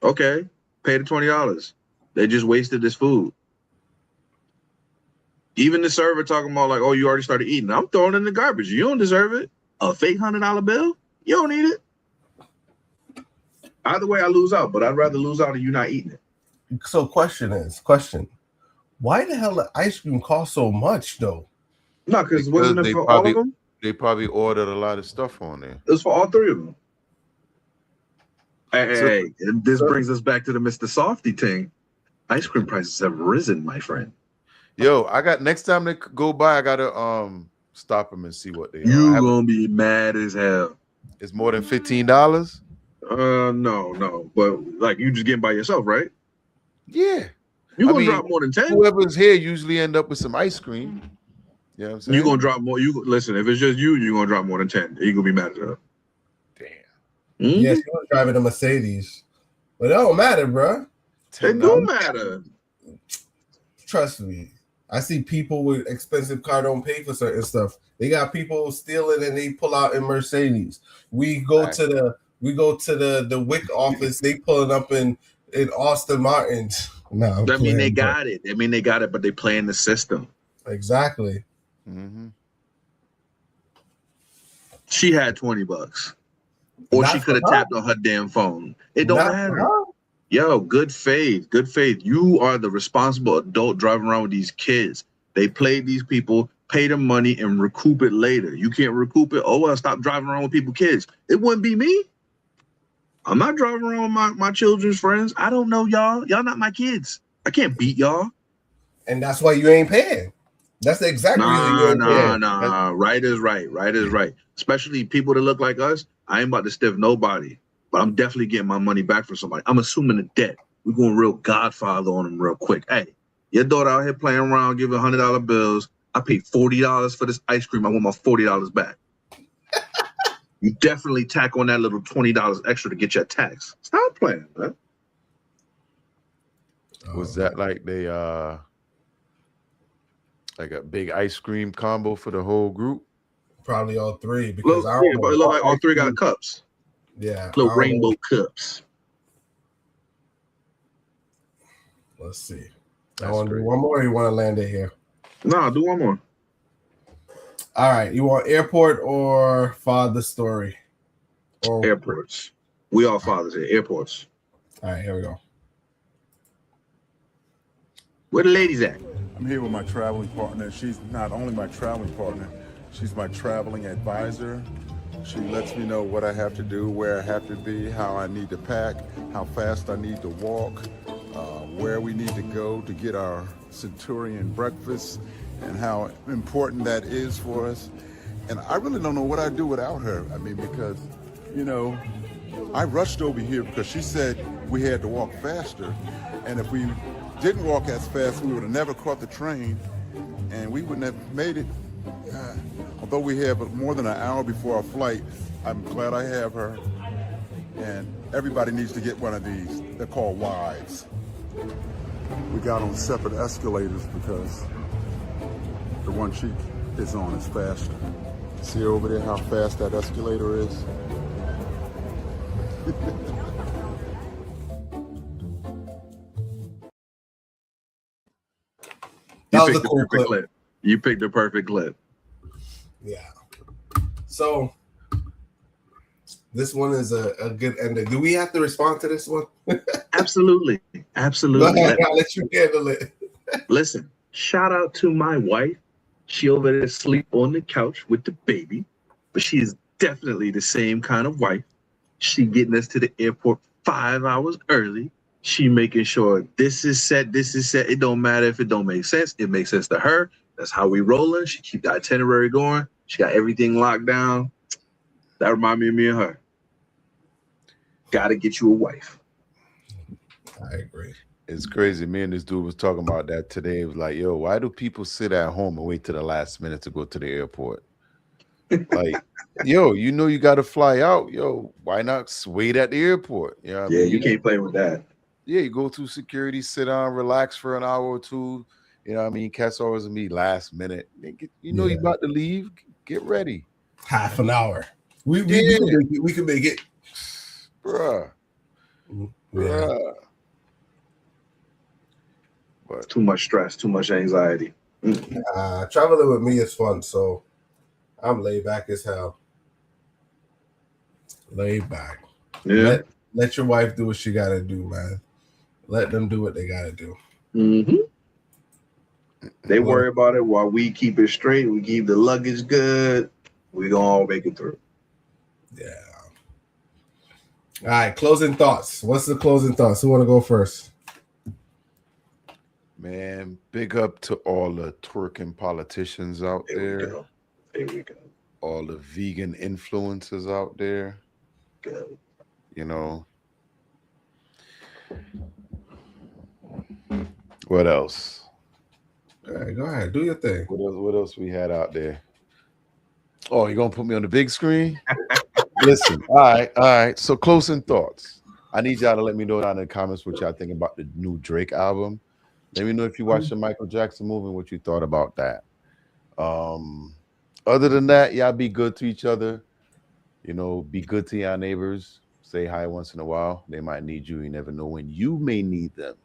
Okay, pay the $20. They just wasted this food. Even the server talking about like, oh, you already started eating. I'm throwing it in the garbage. You don't deserve it. A fake $100 bill? You don't need it. Either way, I lose out, but I'd rather lose out than you not eating it. So question, why the hell the ice cream cost so much though? No, because wasn't it for all of them? They probably ordered a lot of stuff on there. It was for all three of them. Hey, this brings us back to the Mr. Softy thing. Ice cream prices have risen, my friend. Yo, I got next time they go by, I gotta stop them and see what they You gonna be mad as hell. It's more than $15. No, but like you just getting by yourself, right? Yeah, you gonna drop more than 10. Whoever's here usually end up with some ice cream. You know what I'm saying? You gonna drop more. You listen. If it's just you, you gonna drop more than 10. You gonna be mad at her. Damn. Yeah, she was driving a Mercedes, but it don't matter, bro. It do matter. Trust me. I see people with expensive car don't pay for certain stuff. They got people stealing and they pull out in Mercedes. We go to the WIC office. They pulling up in Austin Martins. No, That mean they got it. That mean they got it, but they playing the system. Exactly. Mm-hmm. She had $20, or she could have tapped on her damn phone. It don't matter. Yo, good faith, good faith. You are the responsible adult driving around with these kids. They played these people, pay them money, and recoup it later. You can't recoup it. Oh, well, stop driving around with people's kids. It wouldn't be me. I'm not driving around with my children's friends. I don't know y'all. Y'all not my kids. I can't beat y'all. And that's why you ain't paying. That's the exact reason you ain't paying. Nah. Right is right. Right is right. Especially people that look like us. I ain't about to stiff nobody. But I'm definitely getting my money back from somebody. I'm assuming the debt. We're going real Godfather on them real quick. Hey, your daughter out here playing around, giving $100 bills. I paid $40 for this ice cream. I want my $40 back. You definitely tack on that little $20 extra to get your tax. Stop playing, man. Was that like they like a big ice cream combo for the whole group? Probably all three, because Look, yeah, but it look like all three got cups. Yeah, little rainbow cups. Let's see. I want to do one more. Or you want to land it here? No, do one more. All right. You want airport or father story? Or airports. We all fathers here. Airports. All right. Here we go. Where the ladies at? I'm here with my traveling partner. She's not only my traveling partner, she's my traveling advisor. She lets me know what I have to do, where I have to be, how I need to pack, how fast I need to walk, where we need to go to get our Centurion breakfast, and how important that is for us. And I really don't know what I'd do without her. I mean, because, you know, I rushed over here because she said we had to walk faster. And if we didn't walk as fast, we would have never caught the train, and we wouldn't have made it. Although we have more than an hour before our flight, I'm glad I have her. And everybody needs to get one of these. They're called Wives. We got on separate escalators because the one she is on is faster. See over there how fast that escalator is? was picked a the cool perfect clip. You picked the perfect clip. Yeah. So this one is a good ending. Do we have to respond to this one? Absolutely. Absolutely. Go ahead, I'll let you handle it. Listen, shout out to my wife. She over there asleep on the couch with the baby, but she is definitely the same kind of wife. She getting us to the airport 5 hours early. She making sure this is set. It don't matter if it don't make sense. It makes sense to her. That's how we rolling. She keep the itinerary going. She got everything locked down. That remind me and her. Gotta get you a wife. I agree. It's crazy. Me and this dude was talking about that today. It was like, yo, why do people sit at home and wait to the last minute to go to the airport? Like, yo, you know you got to fly out. Yo, why not wait at the airport? You know what I mean? You can't play with that. Yeah, you go through security, sit down, relax for an hour or two. You know what I mean? Cats always be last minute. You know you about to leave. Get ready. Half an hour. We can make it. Bruh. Bruh. But too much stress, too much anxiety. Traveling with me is fun, so I'm laid back as hell. Laid back. Yeah. Let your wife do what she gotta do, man. Let them do what they gotta do. Mm-hmm. They worry about it while we keep it straight. We keep the luggage good. We gonna all make it through. Yeah. All right, closing thoughts. What's the closing thoughts? Who want to go first? Man, big up to all the twerking politicians out there. There we go. All the vegan influencers out there. Good. You know. What else? All right, go ahead. Do your thing. What else we had out there? Oh, you're gonna put me on the big screen? Listen, all right. So closing thoughts. I need y'all to let me know down in the comments what y'all think about the new Drake album. Let me know if you watched the Michael Jackson movie, what you thought about that. Other than that, y'all be good to each other. You know, be good to your neighbors. Say hi once in a while. They might need you. You never know when you may need them.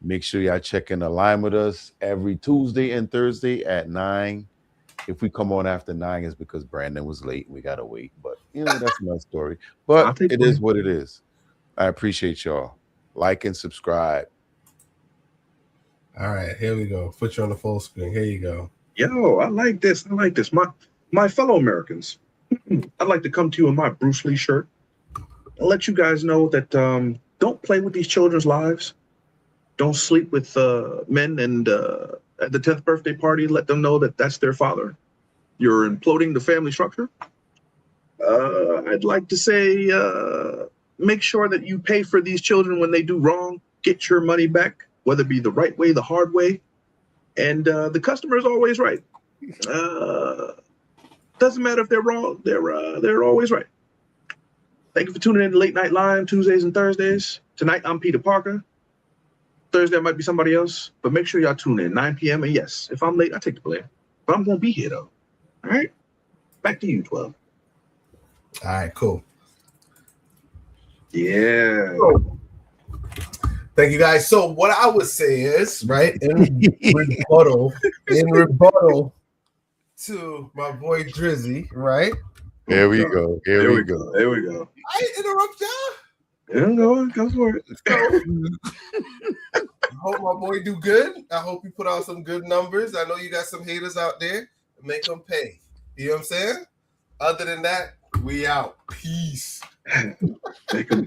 Make sure y'all check in the line with us every Tuesday and Thursday at 9. If we come on after 9, it's because Brandon was late. We gotta wait. But you know, that's another story. But it is what it is. I appreciate y'all. Like and subscribe. All right, here we go. Put you on the full screen. Here you go. Yo, I like this. My fellow Americans, I'd like to come to you in my Bruce Lee shirt and let you guys know that don't play with these children's lives. Don't sleep with men, and at the 10th birthday party, let them know that that's their father. You're imploding the family structure. I'd like to say, make sure that you pay for these children when they do wrong. Get your money back, whether it be the right way, the hard way. And the customer is always right. Doesn't matter if they're wrong. They're always right. Thank you for tuning in to Late Night Live Tuesdays and Thursdays. Tonight, I'm Peter Parker. Thursday, it might be somebody else. But make sure y'all tune in 9 p.m. And yes, if I'm late, I take the blame. But I'm going to be here, though. All right? Back to you, 12. All right, cool. Yeah. Thank you, guys. So what I would say is, right, in rebuttal to my boy Drizzy, right? Here we go. Here we go. I didn't interrupt y'all. Yeah, go for it. I hope my boy do good. I hope you put out some good numbers. I know you got some haters out there. Make them pay. You know what I'm saying? Other than that, we out. Peace. Make them